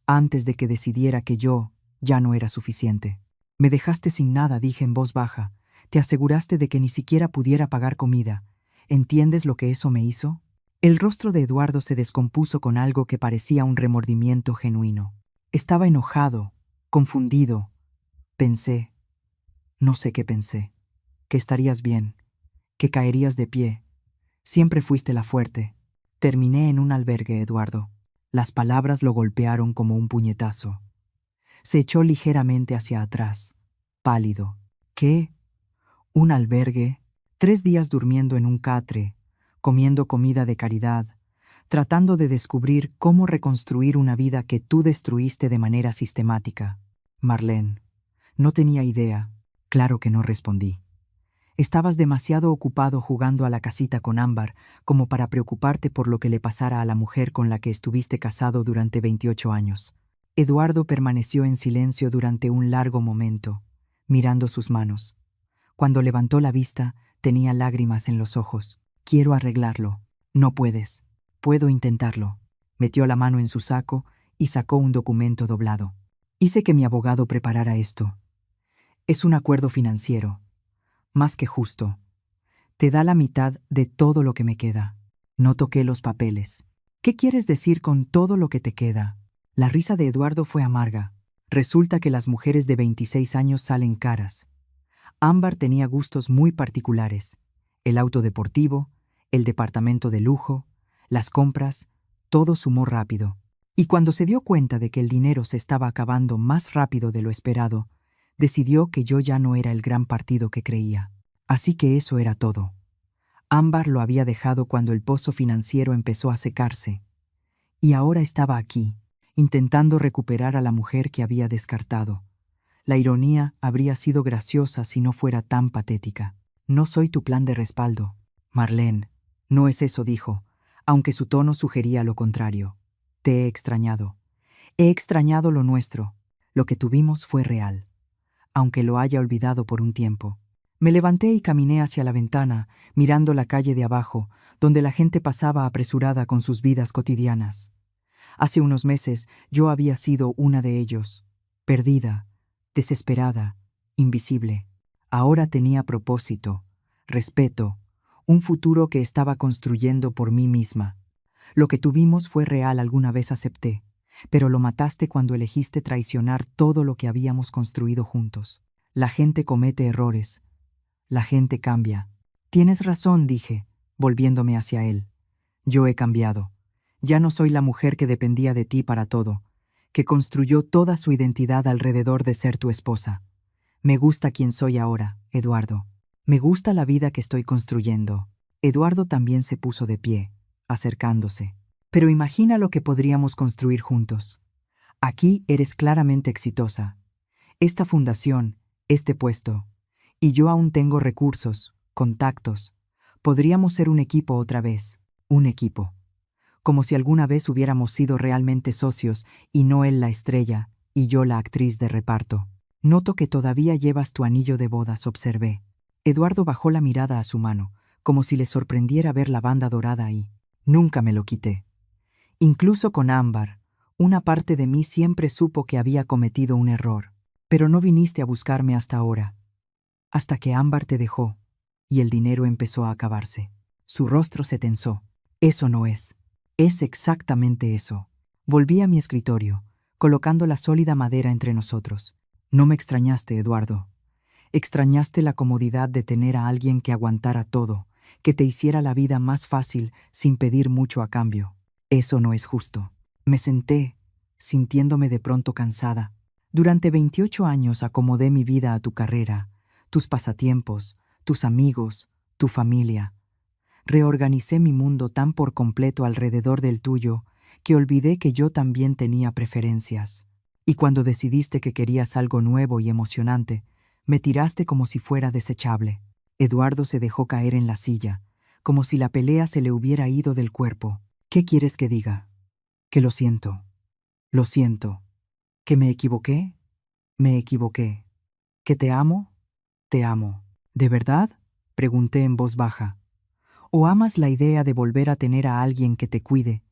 antes de que decidiera que yo ya no era suficiente. Me dejaste sin nada, dije en voz baja. Te aseguraste de que ni siquiera pudiera pagar comida. ¿Entiendes lo que eso me hizo? El rostro de Eduardo se descompuso con algo que parecía un remordimiento genuino. Estaba enojado, confundido. Pensé, no sé qué pensé, que estarías bien, que caerías de pie. Siempre fuiste la fuerte. Terminé en un albergue, Eduardo. Las palabras lo golpearon como un puñetazo. Se echó ligeramente hacia atrás, pálido. ¿Qué? ¿Un albergue? 3 días durmiendo en un catre, comiendo comida de caridad, tratando de descubrir cómo reconstruir una vida que tú destruiste de manera sistemática. Marlene, no tenía idea. Claro que no respondí. Estabas demasiado ocupado jugando a la casita con Ámbar como para preocuparte por lo que le pasara a la mujer con la que estuviste casado durante 28 años. Eduardo permaneció en silencio durante un largo momento, mirando sus manos. Cuando levantó la vista, tenía lágrimas en los ojos. Quiero arreglarlo. No puedes. Puedo intentarlo. Metió la mano en su saco y sacó un documento doblado. Hice que mi abogado preparara esto. Es un acuerdo financiero. Más que justo. Te da la mitad de todo lo que me queda. No toqué los papeles. ¿Qué quieres decir con todo lo que te queda? La risa de Eduardo fue amarga. Resulta que las mujeres de 26 años salen caras. Ámbar tenía gustos muy particulares. El auto deportivo, el departamento de lujo, las compras, todo sumó rápido. Y cuando se dio cuenta de que el dinero se estaba acabando más rápido de lo esperado, decidió que yo ya no era el gran partido que creía. Así que eso era todo. Ámbar lo había dejado cuando el pozo financiero empezó a secarse. Y ahora estaba aquí, intentando recuperar a la mujer que había descartado. La ironía habría sido graciosa si no fuera tan patética. No soy tu plan de respaldo. Marlene, no es eso, dijo, aunque su tono sugería lo contrario. Te he extrañado. He extrañado lo nuestro. Lo que tuvimos fue real. Aunque lo haya olvidado por un tiempo. Me levanté y caminé hacia la ventana, mirando la calle de abajo, donde la gente pasaba apresurada con sus vidas cotidianas. Hace unos meses yo había sido una de ellos, perdida, desesperada, invisible. Ahora tenía propósito, respeto, un futuro que estaba construyendo por mí misma. Lo que tuvimos fue real, alguna vez acepté, pero lo mataste cuando elegiste traicionar todo lo que habíamos construido juntos. La gente comete errores. La gente cambia. Tienes razón, dije, volviéndome hacia él. Yo he cambiado. Ya no soy la mujer que dependía de ti para todo, que construyó toda su identidad alrededor de ser tu esposa. Me gusta quien soy ahora, Eduardo. Me gusta la vida que estoy construyendo. Eduardo también se puso de pie, acercándose. Pero imagina lo que podríamos construir juntos. Aquí eres claramente exitosa. Esta fundación, este puesto, Y yo aún tengo recursos, contactos. Podríamos ser un equipo otra vez. Un equipo. Como si alguna vez hubiéramos sido realmente socios, y no él la estrella, y yo la actriz de reparto. Noto que todavía llevas tu anillo de bodas, observé. Eduardo bajó la mirada a su mano, como si le sorprendiera ver la banda dorada ahí. Nunca me lo quité. Incluso con Ámbar, una parte de mí siempre supo que había cometido un error. Pero no viniste a buscarme hasta ahora. Hasta que Ámbar te dejó, y el dinero empezó a acabarse. Su rostro se tensó. Eso no es. Es exactamente eso. Volví a mi escritorio, colocando la sólida madera entre nosotros. No me extrañaste, Eduardo. Extrañaste la comodidad de tener a alguien que aguantara todo, que te hiciera la vida más fácil sin pedir mucho a cambio. Eso no es justo. Me senté, sintiéndome de pronto cansada. Durante 28 años acomodé mi vida a tu carrera, tus pasatiempos, tus amigos, tu familia. Reorganicé mi mundo tan por completo alrededor del tuyo que olvidé que yo también tenía preferencias. Y cuando decidiste que querías algo nuevo y emocionante, me tiraste como si fuera desechable. Eduardo se dejó caer en la silla, como si la pelea se le hubiera ido del cuerpo. ¿Qué quieres que diga? Que lo siento. Lo siento. ¿Que me equivoqué? Me equivoqué. ¿Que te amo? Te amo. ¿De verdad? Pregunté en voz baja. ¿O amas la idea de volver a tener a alguien que te cuide,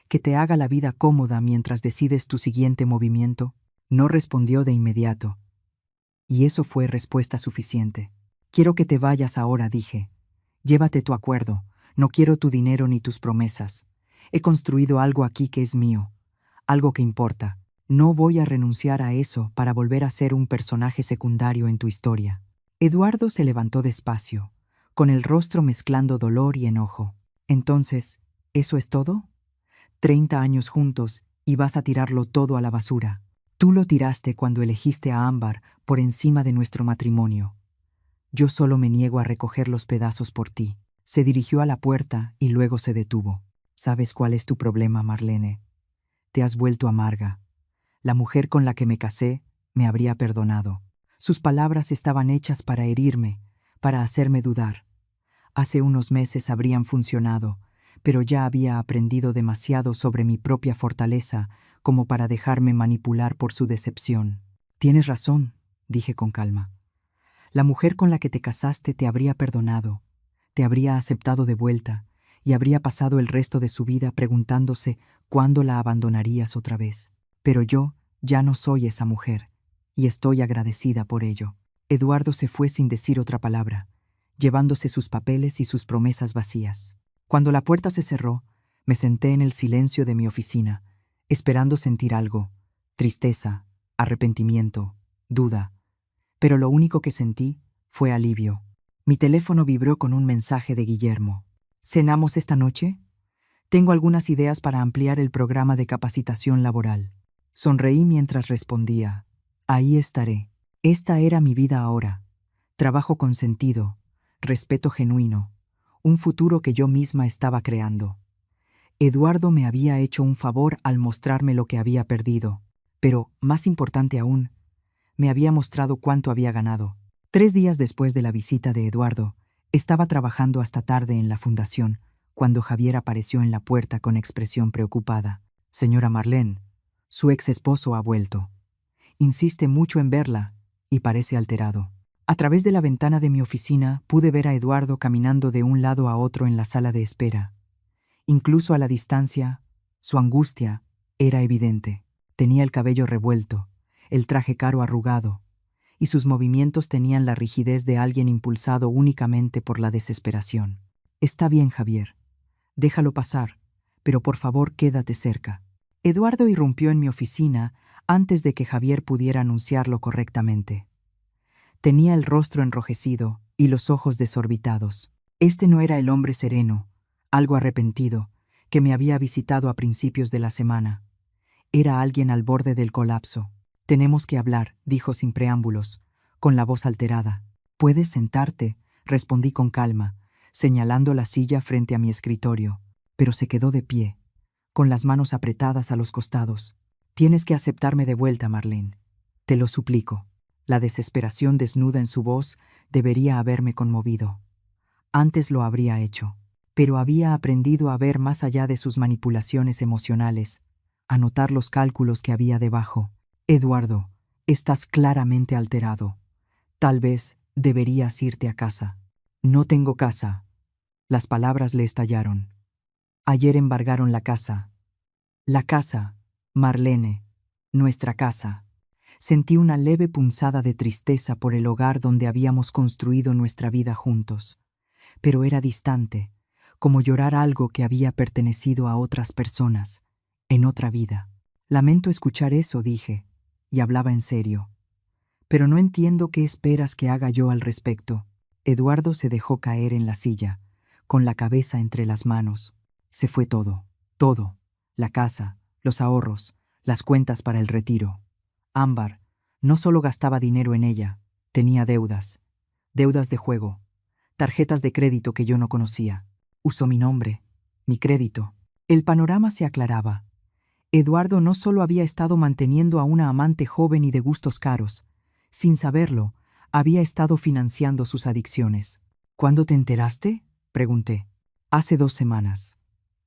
que te haga la vida cómoda mientras decides tu siguiente movimiento? No respondió de inmediato. Y eso fue respuesta suficiente. Quiero que te vayas ahora, dije. Llévate tu acuerdo. No quiero tu dinero ni tus promesas. He construido algo aquí que es mío, algo que importa. No voy a renunciar a eso para volver a ser un personaje secundario en tu historia. Eduardo se levantó despacio, con el rostro mezclando dolor y enojo. Entonces, ¿eso es todo? 30 años juntos y vas a tirarlo todo a la basura. Tú lo tiraste cuando elegiste a Ámbar por encima de nuestro matrimonio. Yo solo me niego a recoger los pedazos por ti. Se dirigió a la puerta y luego se detuvo. ¿Sabes cuál es tu problema, Marlene? Te has vuelto amarga. La mujer con la que me casé me habría perdonado. Sus palabras estaban hechas para herirme, para hacerme dudar. Hace unos meses habrían funcionado, pero ya había aprendido demasiado sobre mi propia fortaleza como para dejarme manipular por su decepción. Tienes razón, dije con calma. La mujer con la que te casaste te habría perdonado, te habría aceptado de vuelta y habría pasado el resto de su vida preguntándose cuándo la abandonarías otra vez. Pero yo ya no soy esa mujer, y estoy agradecida por ello. Eduardo se fue sin decir otra palabra, llevándose sus papeles y sus promesas vacías. Cuando la puerta se cerró, me senté en el silencio de mi oficina, esperando sentir algo: tristeza, arrepentimiento, duda. Pero lo único que sentí fue alivio. Mi teléfono vibró con un mensaje de Guillermo. ¿Cenamos esta noche? Tengo algunas ideas para ampliar el programa de capacitación laboral. Sonreí mientras respondía. Ahí estaré. Esta era mi vida ahora. Trabajo con sentido, respeto genuino, un futuro que yo misma estaba creando. Eduardo me había hecho un favor al mostrarme lo que había perdido, pero, más importante aún, me había mostrado cuánto había ganado. 3 días después de la visita de Eduardo, estaba trabajando hasta tarde en la fundación, cuando Javier apareció en la puerta con expresión preocupada. Señora Marlene, su ex esposo ha vuelto. Insiste mucho en verla y parece alterado. A través de la ventana de mi oficina pude ver a Eduardo caminando de un lado a otro en la sala de espera. Incluso a la distancia, su angustia era evidente. Tenía el cabello revuelto, el traje caro arrugado, y sus movimientos tenían la rigidez de alguien impulsado únicamente por la desesperación. Está bien, Javier. Déjalo pasar, pero por favor quédate cerca. Eduardo irrumpió en mi oficina antes de que Javier pudiera anunciarlo correctamente. Tenía el rostro enrojecido y los ojos desorbitados. Este no era el hombre sereno, algo arrepentido, que me había visitado a principios de la semana. Era alguien al borde del colapso. Tenemos que hablar, dijo sin preámbulos, con la voz alterada. Puedes sentarte, respondí con calma, señalando la silla frente a mi escritorio, pero se quedó de pie, con las manos apretadas a los costados. Tienes que aceptarme de vuelta, Marlene. Te lo suplico. La desesperación desnuda en su voz debería haberme conmovido. Antes lo habría hecho, pero había aprendido a ver más allá de sus manipulaciones emocionales, a notar los cálculos que había debajo. Eduardo, estás claramente alterado. Tal vez deberías irte a casa. No tengo casa. Las palabras le estallaron. Ayer embargaron la casa. La casa, Marlene, nuestra casa. Sentí una leve punzada de tristeza por el hogar donde habíamos construido nuestra vida juntos. Pero era distante, como llorar algo que había pertenecido a otras personas, en otra vida. Lamento escuchar eso, dije, y hablaba en serio. Pero no entiendo qué esperas que haga yo al respecto. Eduardo se dejó caer en la silla, con la cabeza entre las manos. Se fue todo, todo. La casa, los ahorros, las cuentas para el retiro. Ámbar no solo gastaba dinero en ella, tenía deudas. Deudas de juego, tarjetas de crédito que yo no conocía. Usó mi nombre, mi crédito. El panorama se aclaraba. Eduardo no solo había estado manteniendo a una amante joven y de gustos caros, sin saberlo, había estado financiando sus adicciones. ¿Cuándo te enteraste?, pregunté. Hace 2 semanas.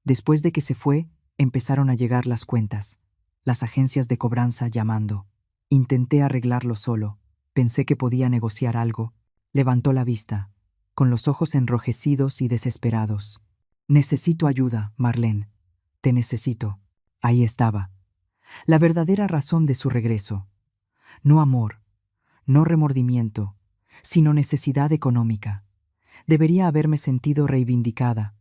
Después de que se fue, empezaron a llegar las cuentas, las agencias de cobranza llamando. Intenté arreglarlo solo. Pensé que podía negociar algo. Levantó la vista, con los ojos enrojecidos y desesperados. Necesito ayuda, Marlene. Te necesito. Ahí estaba. La verdadera razón de su regreso. No amor, no remordimiento, sino necesidad económica. Debería haberme sentido reivindicada,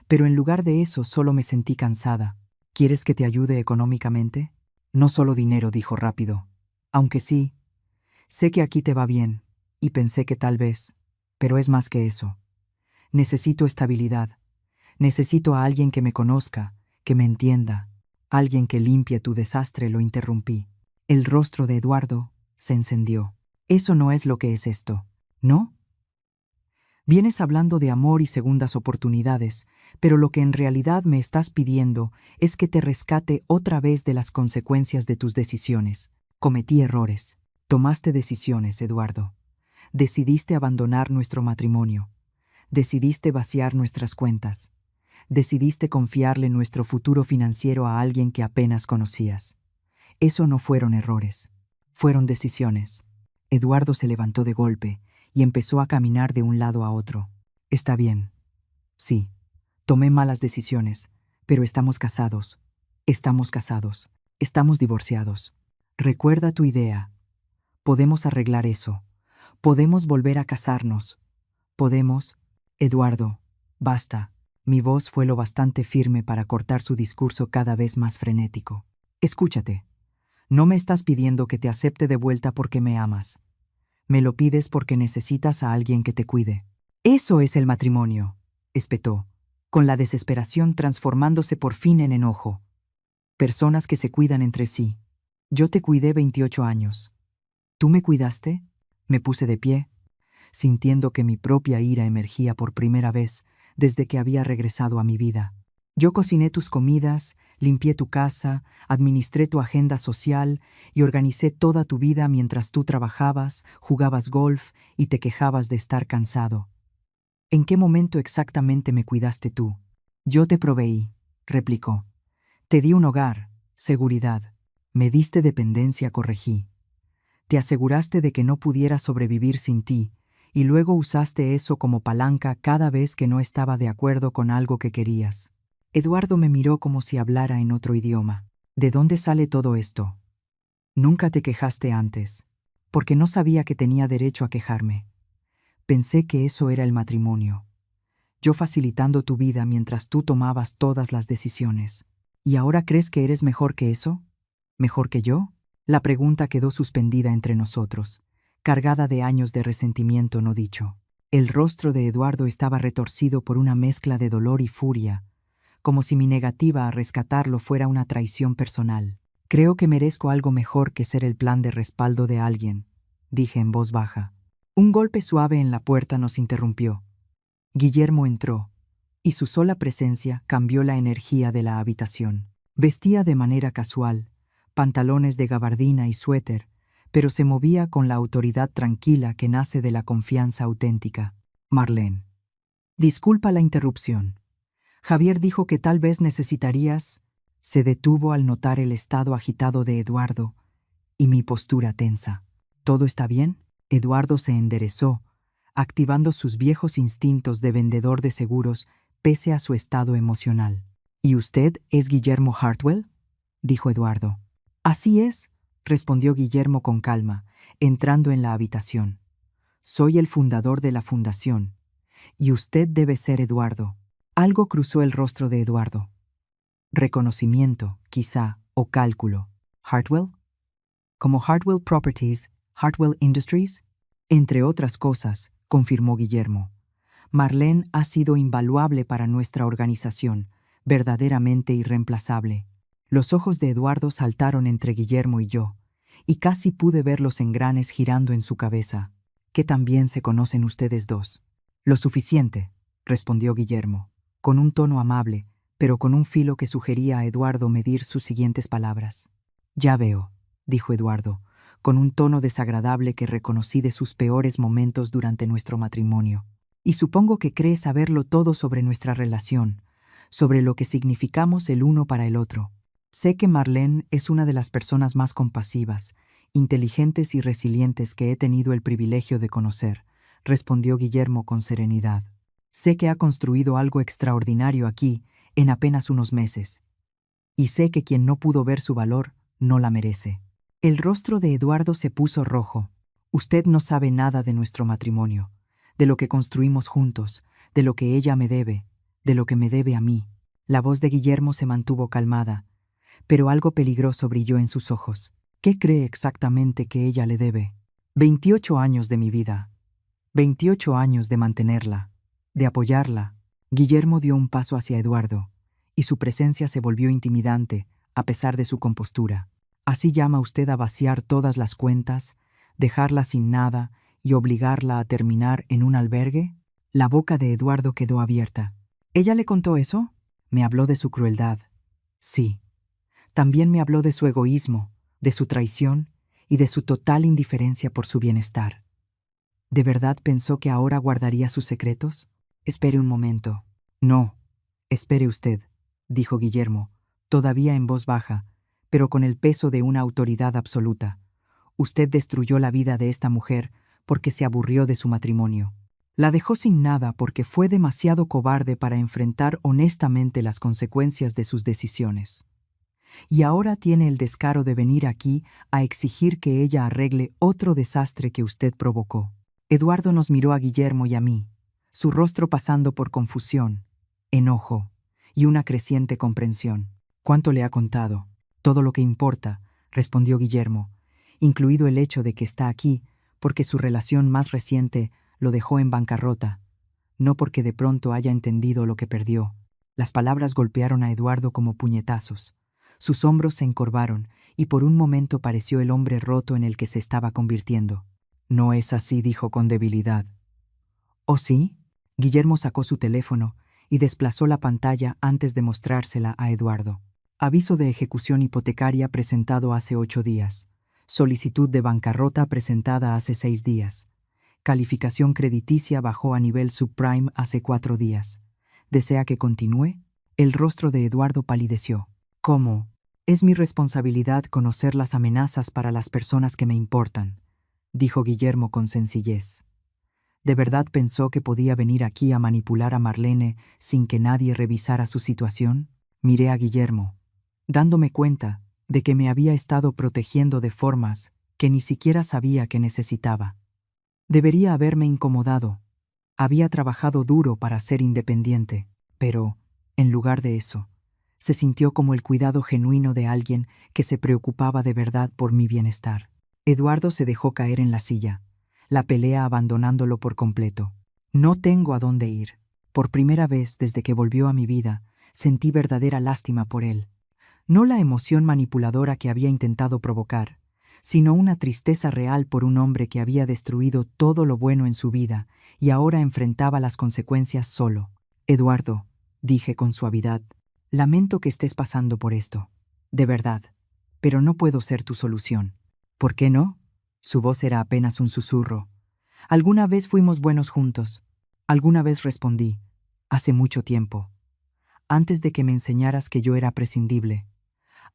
pero en lugar de eso solo me sentí cansada. ¿Quieres que te ayude económicamente? No solo dinero, dijo rápido. Aunque sí, sé que aquí te va bien, y pensé que tal vez, pero es más que eso. Necesito estabilidad. Necesito a alguien que me conozca, que me entienda, alguien que limpie tu desastre, lo interrumpí. El rostro de Eduardo se encendió. Eso no es lo que es esto, ¿no? Vienes hablando de amor y segundas oportunidades, pero lo que en realidad me estás pidiendo es que te rescate otra vez de las consecuencias de tus decisiones. Cometí errores. Tomaste decisiones, Eduardo. Decidiste abandonar nuestro matrimonio. Decidiste vaciar nuestras cuentas. Decidiste confiarle nuestro futuro financiero a alguien que apenas conocías. Eso no fueron errores. Fueron decisiones. Eduardo se levantó de golpe y empezó a caminar de un lado a otro. Está bien. Sí, tomé malas decisiones, pero estamos casados. Estamos casados. Estamos divorciados. Recuerda tu idea. Podemos arreglar eso. Podemos volver a casarnos. Podemos... Eduardo, basta. Mi voz fue lo bastante firme para cortar su discurso cada vez más frenético. Escúchate. No me estás pidiendo que te acepte de vuelta porque me amas. Me lo pides porque necesitas a alguien que te cuide. Eso es el matrimonio, espetó, con la desesperación transformándose por fin en enojo. Personas que se cuidan entre sí. Yo te cuidé 28 años. ¿Tú me cuidaste? Me puse de pie, sintiendo que mi propia ira emergía por primera vez desde que había regresado a mi vida. Yo cociné tus comidas, limpié tu casa, administré tu agenda social y organicé toda tu vida mientras tú trabajabas, jugabas golf y te quejabas de estar cansado. ¿En qué momento exactamente me cuidaste tú? Yo te proveí, replicó. Te di un hogar, seguridad. Me diste dependencia, corregí. Te aseguraste de que no pudiera sobrevivir sin ti, y luego usaste eso como palanca cada vez que no estaba de acuerdo con algo que querías. Eduardo me miró como si hablara en otro idioma. ¿De dónde sale todo esto? Nunca te quejaste antes, porque no sabía que tenía derecho a quejarme. Pensé que eso era el matrimonio. Yo facilitando tu vida mientras tú tomabas todas las decisiones. ¿Y ahora crees que eres mejor que eso? ¿Mejor que yo? La pregunta quedó suspendida entre nosotros, cargada de años de resentimiento no dicho. El rostro de Eduardo estaba retorcido por una mezcla de dolor y furia, como si mi negativa a rescatarlo fuera una traición personal. Creo que merezco algo mejor que ser el plan de respaldo de alguien, dije en voz baja. Un golpe suave en la puerta nos interrumpió. Guillermo entró, y su sola presencia cambió la energía de la habitación. Vestía de manera casual, pantalones de gabardina y suéter, pero se movía con la autoridad tranquila que nace de la confianza auténtica. Marlene. Disculpa la interrupción. Javier dijo que tal vez necesitarías... Se detuvo al notar el estado agitado de Eduardo y mi postura tensa. ¿Todo está bien? Eduardo se enderezó, activando sus viejos instintos de vendedor de seguros pese a su estado emocional. ¿Y usted es Guillermo Hartwell?, dijo Eduardo. Así es, respondió Guillermo con calma, entrando en la habitación. Soy el fundador de la fundación, y usted debe ser Eduardo. Algo cruzó el rostro de Eduardo. Reconocimiento, quizá, o cálculo. ¿Hartwell? ¿Como Hartwell Properties, Hartwell Industries? Entre otras cosas, confirmó Guillermo. Marlene ha sido invaluable para nuestra organización, verdaderamente irreemplazable. Los ojos de Eduardo saltaron entre Guillermo y yo, y casi pude ver los engranes girando en su cabeza. ¿Qué tan bien se conocen ustedes dos? Lo suficiente, respondió Guillermo, con un tono amable, pero con un filo que sugería a Eduardo medir sus siguientes palabras. Ya veo, dijo Eduardo, con un tono desagradable que reconocí de sus peores momentos durante nuestro matrimonio. Y supongo que cree saberlo todo sobre nuestra relación, sobre lo que significamos el uno para el otro. Sé que Marlene es una de las personas más compasivas, inteligentes y resilientes que he tenido el privilegio de conocer, respondió Guillermo con serenidad. Sé que ha construido algo extraordinario aquí en apenas unos meses, y sé que quien no pudo ver su valor no la merece. El rostro de Eduardo se puso rojo. Usted no sabe nada de nuestro matrimonio, de lo que construimos juntos, de lo que ella me debe, de lo que me debe a mí. La voz de Guillermo se mantuvo calmada, pero algo peligroso brilló en sus ojos. ¿Qué cree exactamente que ella le debe? 28 años de mi vida. 28 años de mantenerla, de apoyarla. Guillermo dio un paso hacia Eduardo, y su presencia se volvió intimidante, a pesar de su compostura. ¿Así llama usted a vaciar todas las cuentas, dejarla sin nada y obligarla a terminar en un albergue? La boca de Eduardo quedó abierta. ¿Ella le contó eso? Me habló de su crueldad. Sí. También me habló de su egoísmo, de su traición y de su total indiferencia por su bienestar. ¿De verdad pensó que ahora guardaría sus secretos? Espere un momento. No, espere usted, dijo Guillermo, todavía en voz baja, pero con el peso de una autoridad absoluta. Usted destruyó la vida de esta mujer porque se aburrió de su matrimonio. La dejó sin nada porque fue demasiado cobarde para enfrentar honestamente las consecuencias de sus decisiones. Y ahora tiene el descaro de venir aquí a exigir que ella arregle otro desastre que usted provocó. Eduardo nos miró a Guillermo y a mí, su rostro pasando por confusión, enojo y una creciente comprensión. ¿Cuánto le ha contado? Todo lo que importa, respondió Guillermo, incluido el hecho de que está aquí porque su relación más reciente lo dejó en bancarrota, no porque de pronto haya entendido lo que perdió. Las palabras golpearon a Eduardo como puñetazos. Sus hombros se encorvaron y por un momento pareció el hombre roto en el que se estaba convirtiendo. No es así, dijo con debilidad. ¿Oh, sí? Guillermo sacó su teléfono y desplazó la pantalla antes de mostrársela a Eduardo. Aviso de ejecución hipotecaria presentado hace 8 días. Solicitud de bancarrota presentada hace 6 días. Calificación crediticia bajó a nivel subprime hace 4 días. ¿Desea que continúe? El rostro de Eduardo palideció. ¿Cómo? Es mi responsabilidad conocer las amenazas para las personas que me importan, dijo Guillermo con sencillez. ¿De verdad pensó que podía venir aquí a manipular a Marlene sin que nadie revisara su situación? Miré a Guillermo, dándome cuenta de que me había estado protegiendo de formas que ni siquiera sabía que necesitaba. Debería haberme incomodado. Había trabajado duro para ser independiente, pero, en lugar de eso, se sintió como el cuidado genuino de alguien que se preocupaba de verdad por mi bienestar. Eduardo se dejó caer en la silla, la pelea abandonándolo por completo. No tengo a dónde ir. Por primera vez desde que volvió a mi vida, sentí verdadera lástima por él. No la emoción manipuladora que había intentado provocar, sino una tristeza real por un hombre que había destruido todo lo bueno en su vida y ahora enfrentaba las consecuencias solo. Eduardo, dije con suavidad, lamento que estés pasando por esto. De verdad. Pero no puedo ser tu solución. ¿Por qué no? Su voz era apenas un susurro. Alguna vez fuimos buenos juntos. Alguna vez respondí. Hace mucho tiempo. Antes de que me enseñaras que yo era prescindible.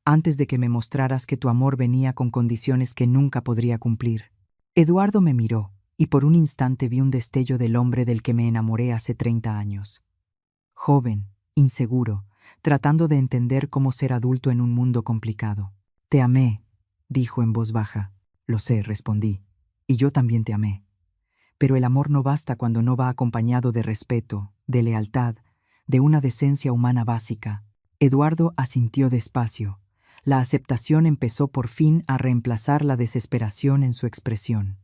Antes de que me mostraras que tu amor venía con condiciones que nunca podría cumplir. Eduardo me miró, y por un instante vi un destello del hombre del que me enamoré hace 30 años. Joven, inseguro, tratando de entender cómo ser adulto en un mundo complicado. Te amé, dijo en voz baja. Lo sé, respondí. Y yo también te amé. Pero el amor no basta cuando no va acompañado de respeto, de lealtad, de una decencia humana básica. Eduardo asintió despacio. La aceptación empezó por fin a reemplazar la desesperación en su expresión.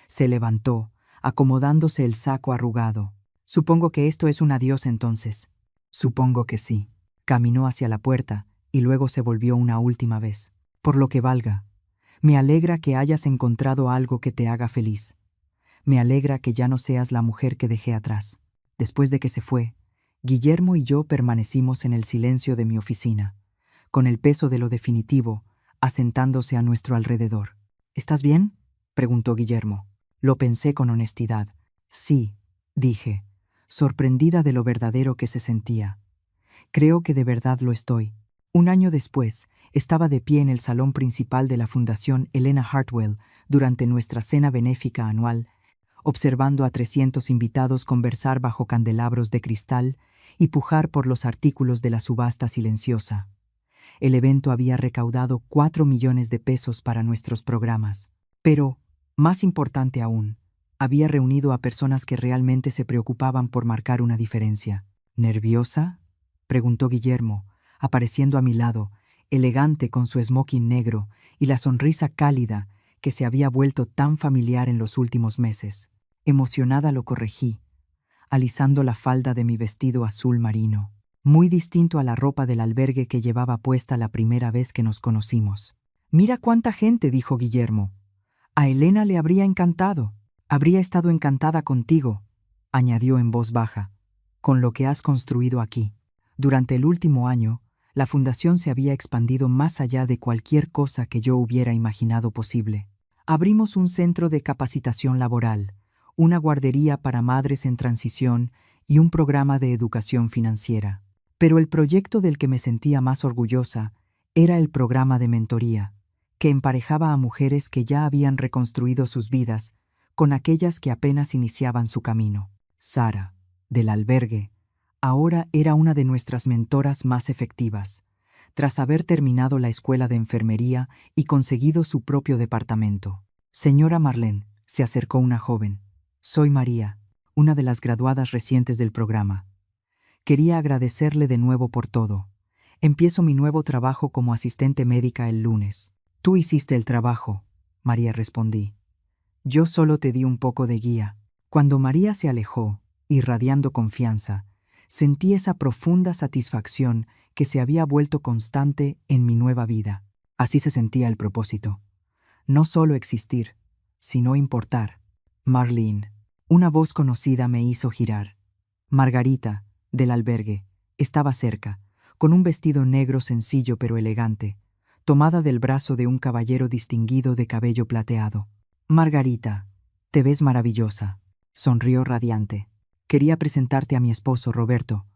Se levantó, acomodándose el saco arrugado. Supongo que esto es un adiós entonces. Supongo que sí. Caminó hacia la puerta y luego se volvió una última vez. Por lo que valga. Me alegra que hayas encontrado algo que te haga feliz. Me alegra que ya no seas la mujer que dejé atrás. Después de que se fue, Guillermo y yo permanecimos en el silencio de mi oficina, con el peso de lo definitivo asentándose a nuestro alrededor. ¿Estás bien?, preguntó Guillermo. Lo pensé con honestidad. Sí, dije, sorprendida de lo verdadero que se sentía. Creo que de verdad lo estoy. Un año después, estaba de pie en el salón principal de la Fundación Elena Hartwell durante nuestra cena benéfica anual, observando a 300 invitados conversar bajo candelabros de cristal y pujar por los artículos de la subasta silenciosa. El evento había recaudado 4 millones de pesos para nuestros programas. Pero, más importante aún, había reunido a personas que realmente se preocupaban por marcar una diferencia. ¿Nerviosa?, preguntó Guillermo, apareciendo a mi lado, elegante con su smoking negro y la sonrisa cálida que se había vuelto tan familiar en los últimos meses. Emocionada lo corregí, alisando la falda de mi vestido azul marino, muy distinto a la ropa del albergue que llevaba puesta la primera vez que nos conocimos. «Mira cuánta gente», dijo Guillermo. «A Elena le habría encantado. Habría estado encantada contigo», añadió en voz baja, «con lo que has construido aquí». Durante el último año, la fundación se había expandido más allá de cualquier cosa que yo hubiera imaginado posible. Abrimos un centro de capacitación laboral, una guardería para madres en transición y un programa de educación financiera. Pero el proyecto del que me sentía más orgullosa era el programa de mentoría, que emparejaba a mujeres que ya habían reconstruido sus vidas con aquellas que apenas iniciaban su camino. Sara, del albergue, ahora era una de nuestras mentoras más efectivas, tras haber terminado la escuela de enfermería y conseguido su propio departamento. «Señora Marlene», se acercó una joven. «Soy María, una de las graduadas recientes del programa. Quería agradecerle de nuevo por todo. Empiezo mi nuevo trabajo como asistente médica el lunes». «Tú hiciste el trabajo», María respondí. «Yo solo te di un poco de guía». Cuando María se alejó, irradiando confianza, sentí esa profunda satisfacción que se había vuelto constante en mi nueva vida. Así se sentía el propósito. No solo existir, sino importar. «Marlene». Una voz conocida me hizo girar. Margarita, del albergue, estaba cerca, con un vestido negro sencillo pero elegante, tomada del brazo de un caballero distinguido de cabello plateado. «Margarita, te ves maravillosa», sonrió radiante. «Quería presentarte a mi esposo, Roberto.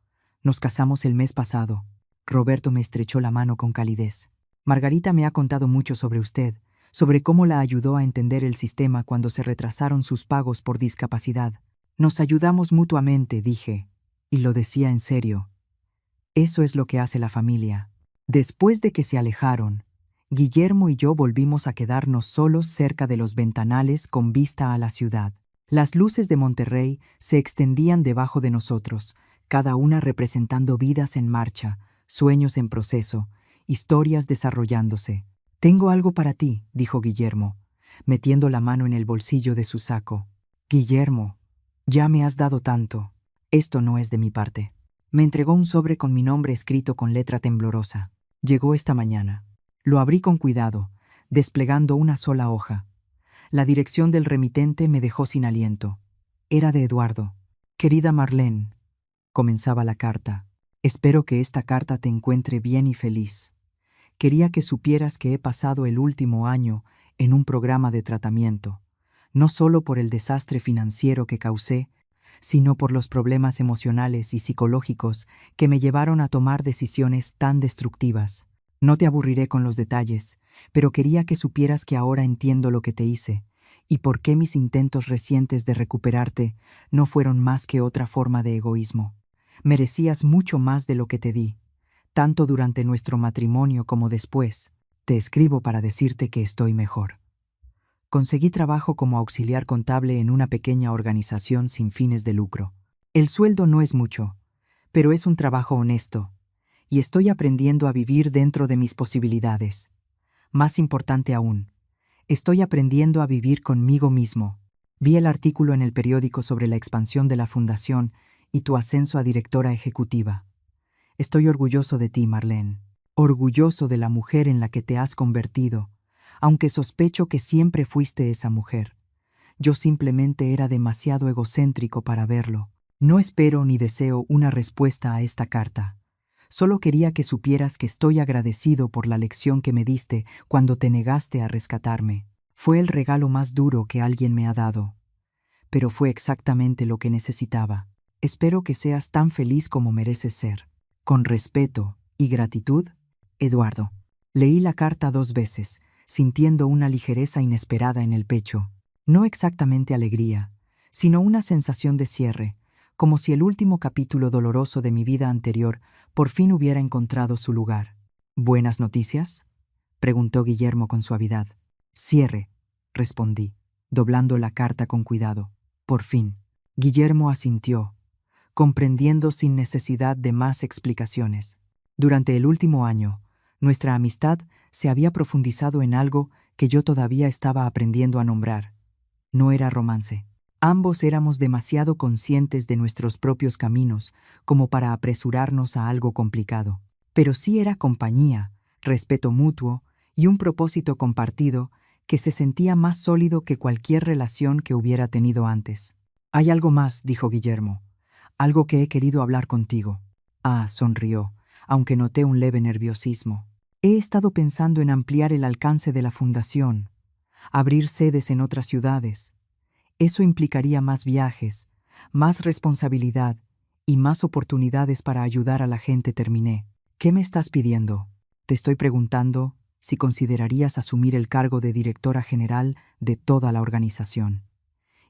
Nos casamos el mes pasado». Roberto me estrechó la mano con calidez. «Margarita me ha contado mucho sobre usted, sobre cómo la ayudó a entender el sistema cuando se retrasaron sus pagos por discapacidad. Nos ayudamos mutuamente», dije, y lo decía en serio. Eso es lo que hace la familia. Después de que se alejaron, Guillermo y yo volvimos a quedarnos solos cerca de los ventanales con vista a la ciudad. Las luces de Monterrey se extendían debajo de nosotros, cada una representando vidas en marcha, sueños en proceso, historias desarrollándose. «Tengo algo para ti», dijo Guillermo, metiendo la mano en el bolsillo de su saco. «Guillermo, ya me has dado tanto. Esto no es de mi parte». Me entregó un sobre con mi nombre escrito con letra temblorosa. Llegó esta mañana. Lo abrí con cuidado, desplegando una sola hoja. La dirección del remitente me dejó sin aliento. Era de Eduardo. «Querida Marlene», comenzaba la carta, «espero que esta carta te encuentre bien y feliz. Quería que supieras que he pasado el último año en un programa de tratamiento, no solo por el desastre financiero que causé, sino por los problemas emocionales y psicológicos que me llevaron a tomar decisiones tan destructivas. No te aburriré con los detalles, pero quería que supieras que ahora entiendo lo que te hice y por qué mis intentos recientes de recuperarte no fueron más que otra forma de egoísmo. Merecías mucho más de lo que te di, tanto durante nuestro matrimonio como después. Te escribo para decirte que estoy mejor. Conseguí trabajo como auxiliar contable en una pequeña organización sin fines de lucro. El sueldo no es mucho, pero es un trabajo honesto, y estoy aprendiendo a vivir dentro de mis posibilidades. Más importante aún, estoy aprendiendo a vivir conmigo mismo. Vi el artículo en el periódico sobre la expansión de la fundación y tu ascenso a directora ejecutiva. Estoy orgulloso de ti, Marlene. Orgulloso de la mujer en la que te has convertido, aunque sospecho que siempre fuiste esa mujer. Yo simplemente era demasiado egocéntrico para verlo. No espero ni deseo una respuesta a esta carta. Solo quería que supieras que estoy agradecido por la lección que me diste cuando te negaste a rescatarme. Fue el regalo más duro que alguien me ha dado, pero fue exactamente lo que necesitaba. Espero que seas tan feliz como mereces ser. Con respeto y gratitud, Eduardo. Leí la carta 2 veces, sintiendo una ligereza inesperada en el pecho. No exactamente alegría, sino una sensación de cierre, como si el último capítulo doloroso de mi vida anterior por fin hubiera encontrado su lugar. ¿Buenas noticias?, preguntó Guillermo con suavidad. Cierre, respondí, doblando la carta con cuidado. Por fin. Guillermo asintió, comprendiendo sin necesidad de más explicaciones. Durante el último año, nuestra amistad se había profundizado en algo que yo todavía estaba aprendiendo a nombrar. No era romance. Ambos éramos demasiado conscientes de nuestros propios caminos como para apresurarnos a algo complicado. Pero sí era compañía, respeto mutuo y un propósito compartido que se sentía más sólido que cualquier relación que hubiera tenido antes. Hay algo más, dijo Guillermo. Algo que he querido hablar contigo. Ah, sonrió, aunque noté un leve nerviosismo. He estado pensando en ampliar el alcance de la fundación, abrir sedes en otras ciudades. Eso implicaría más viajes, más responsabilidad y más oportunidades para ayudar a la gente. Terminé. ¿Qué me estás pidiendo? Te estoy preguntando si considerarías asumir el cargo de directora general de toda la organización.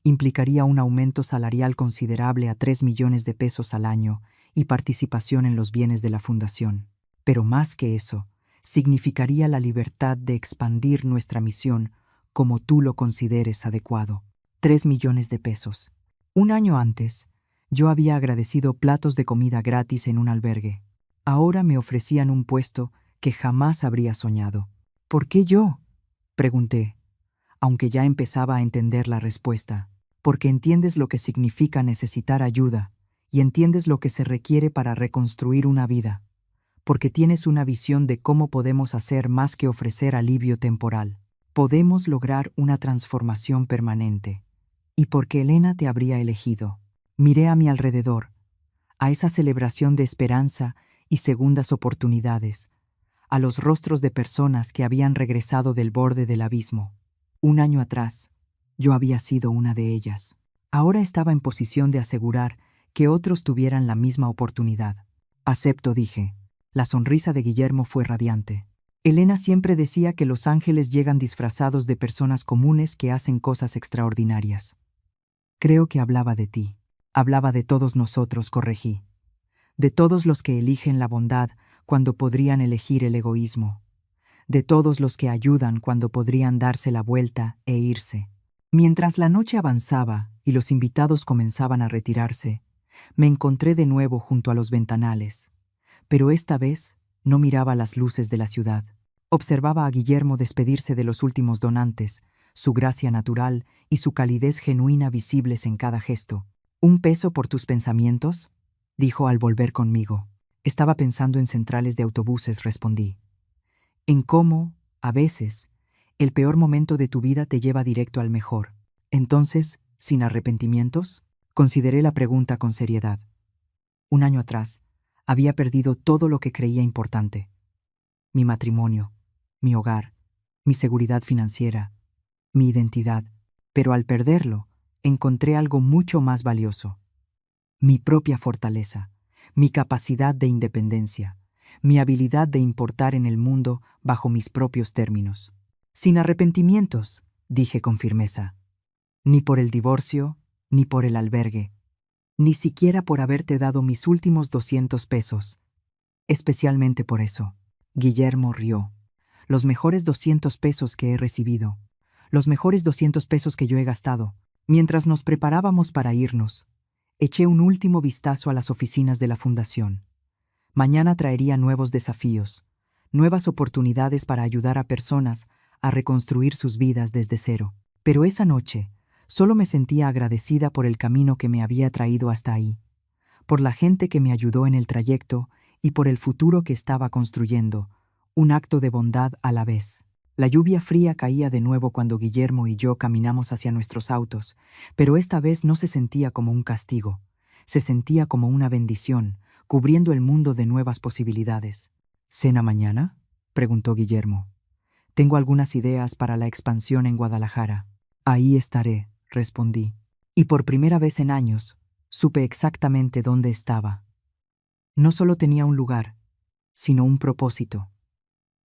Implicaría un aumento salarial considerable a 3 millones de pesos al año y participación en los bienes de la fundación. Pero más que eso, significaría la libertad de expandir nuestra misión como tú lo consideres adecuado. 3 millones de pesos. Un año antes, yo había agradecido platos de comida gratis en un albergue. Ahora me ofrecían un puesto que jamás habría soñado. ¿Por qué yo?, pregunté, aunque ya empezaba a entender la respuesta. Porque entiendes lo que significa necesitar ayuda y entiendes lo que se requiere para reconstruir una vida. Porque tienes una visión de cómo podemos hacer más que ofrecer alivio temporal. Podemos lograr una transformación permanente. Y porque Elena te habría elegido. Miré a mi alrededor, a esa celebración de esperanza y segundas oportunidades, a los rostros de personas que habían regresado del borde del abismo. Un año atrás, yo había sido una de ellas. Ahora estaba en posición de asegurar que otros tuvieran la misma oportunidad. Acepto, dije. La sonrisa de Guillermo fue radiante. Elena siempre decía que los ángeles llegan disfrazados de personas comunes que hacen cosas extraordinarias. Creo que hablaba de ti. Hablaba de todos nosotros, corregí. De todos los que eligen la bondad cuando podrían elegir el egoísmo. De todos los que ayudan cuando podrían darse la vuelta e irse. Mientras la noche avanzaba y los invitados comenzaban a retirarse, me encontré de nuevo junto a los ventanales. Pero esta vez no miraba las luces de la ciudad. Observaba a Guillermo despedirse de los últimos donantes, su gracia natural y su calidez genuina visibles en cada gesto. ¿Un peso por tus pensamientos?, dijo al volver conmigo. Estaba pensando en centrales de autobuses, respondí. En cómo, a veces, el peor momento de tu vida te lleva directo al mejor. Entonces, ¿sin arrepentimientos? Consideré la pregunta con seriedad. Un año atrás, había perdido todo lo que creía importante. Mi matrimonio, mi hogar, mi seguridad financiera, mi identidad, pero al perderlo, encontré algo mucho más valioso: mi propia fortaleza, mi capacidad de independencia, mi habilidad de importar en el mundo bajo mis propios términos. Sin arrepentimientos, dije con firmeza, ni por el divorcio, ni por el albergue, ni siquiera por haberte dado mis últimos 200 pesos. Especialmente por eso. Guillermo rió. Los mejores 200 pesos que he recibido. Los mejores 200 pesos que yo he gastado. Mientras nos preparábamos para irnos, eché un último vistazo a las oficinas de la fundación. Mañana traería nuevos desafíos, nuevas oportunidades para ayudar a personas a reconstruir sus vidas desde cero. Pero esa noche, solo me sentía agradecida por el camino que me había traído hasta ahí, por la gente que me ayudó en el trayecto y por el futuro que estaba construyendo, un acto de bondad a la vez. La lluvia fría caía de nuevo cuando Guillermo y yo caminamos hacia nuestros autos, pero esta vez no se sentía como un castigo, se sentía como una bendición, cubriendo el mundo de nuevas posibilidades. ¿Cena mañana?, preguntó Guillermo. Tengo algunas ideas para la expansión en Guadalajara. Ahí estaré, respondí. Y por primera vez en años, supe exactamente dónde estaba. No solo tenía un lugar, sino un propósito.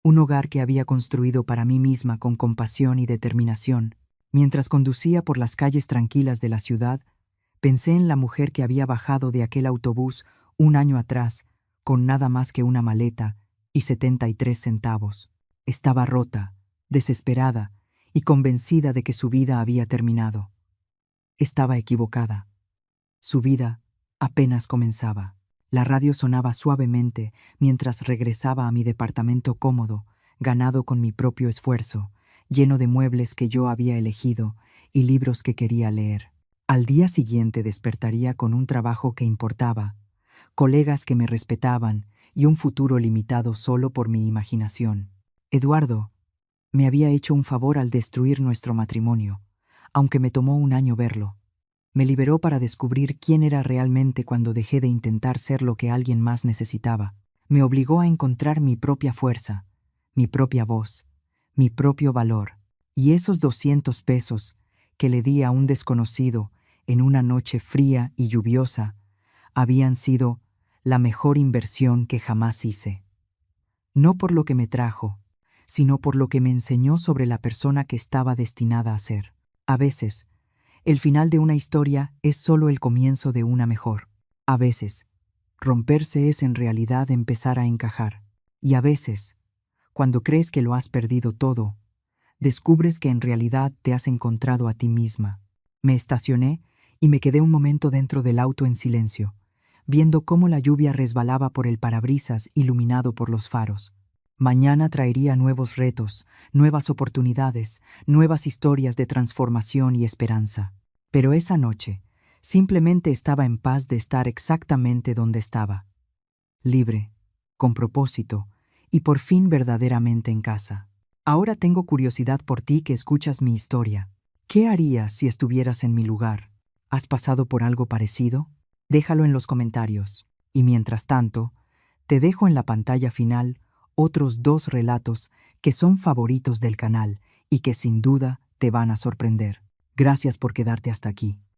Un hogar que había construido para mí misma con compasión y determinación. Mientras conducía por las calles tranquilas de la ciudad, pensé en la mujer que había bajado de aquel autobús un año atrás, con nada más que una maleta y 73 centavos. Estaba rota, desesperada y convencida de que su vida había terminado. Estaba equivocada. Su vida apenas comenzaba. La radio sonaba suavemente mientras regresaba a mi departamento cómodo, ganado con mi propio esfuerzo, lleno de muebles que yo había elegido y libros que quería leer. Al día siguiente despertaría con un trabajo que importaba, colegas que me respetaban y un futuro limitado solo por mi imaginación. Eduardo me había hecho un favor al destruir nuestro matrimonio, aunque me tomó un año verlo. Me liberó para descubrir quién era realmente cuando dejé de intentar ser lo que alguien más necesitaba. Me obligó a encontrar mi propia fuerza, mi propia voz, mi propio valor. Y esos 200 pesos que le di a un desconocido en una noche fría y lluviosa habían sido la mejor inversión que jamás hice. No por lo que me trajo, sino por lo que me enseñó sobre la persona que estaba destinada a ser. A veces, el final de una historia es solo el comienzo de una mejor. A veces, romperse es en realidad empezar a encajar. Y a veces, cuando crees que lo has perdido todo, descubres que en realidad te has encontrado a ti misma. Me estacioné y me quedé un momento dentro del auto en silencio, viendo cómo la lluvia resbalaba por el parabrisas iluminado por los faros. Mañana traería nuevos retos, nuevas oportunidades, nuevas historias de transformación y esperanza. Pero esa noche, simplemente estaba en paz de estar exactamente donde estaba. Libre, con propósito, y por fin verdaderamente en casa. Ahora tengo curiosidad por ti que escuchas mi historia. ¿Qué harías si estuvieras en mi lugar? ¿Has pasado por algo parecido? Déjalo en los comentarios. Y mientras tanto, te dejo en la pantalla final otros 2 relatos que son favoritos del canal y que sin duda te van a sorprender. Gracias por quedarte hasta aquí.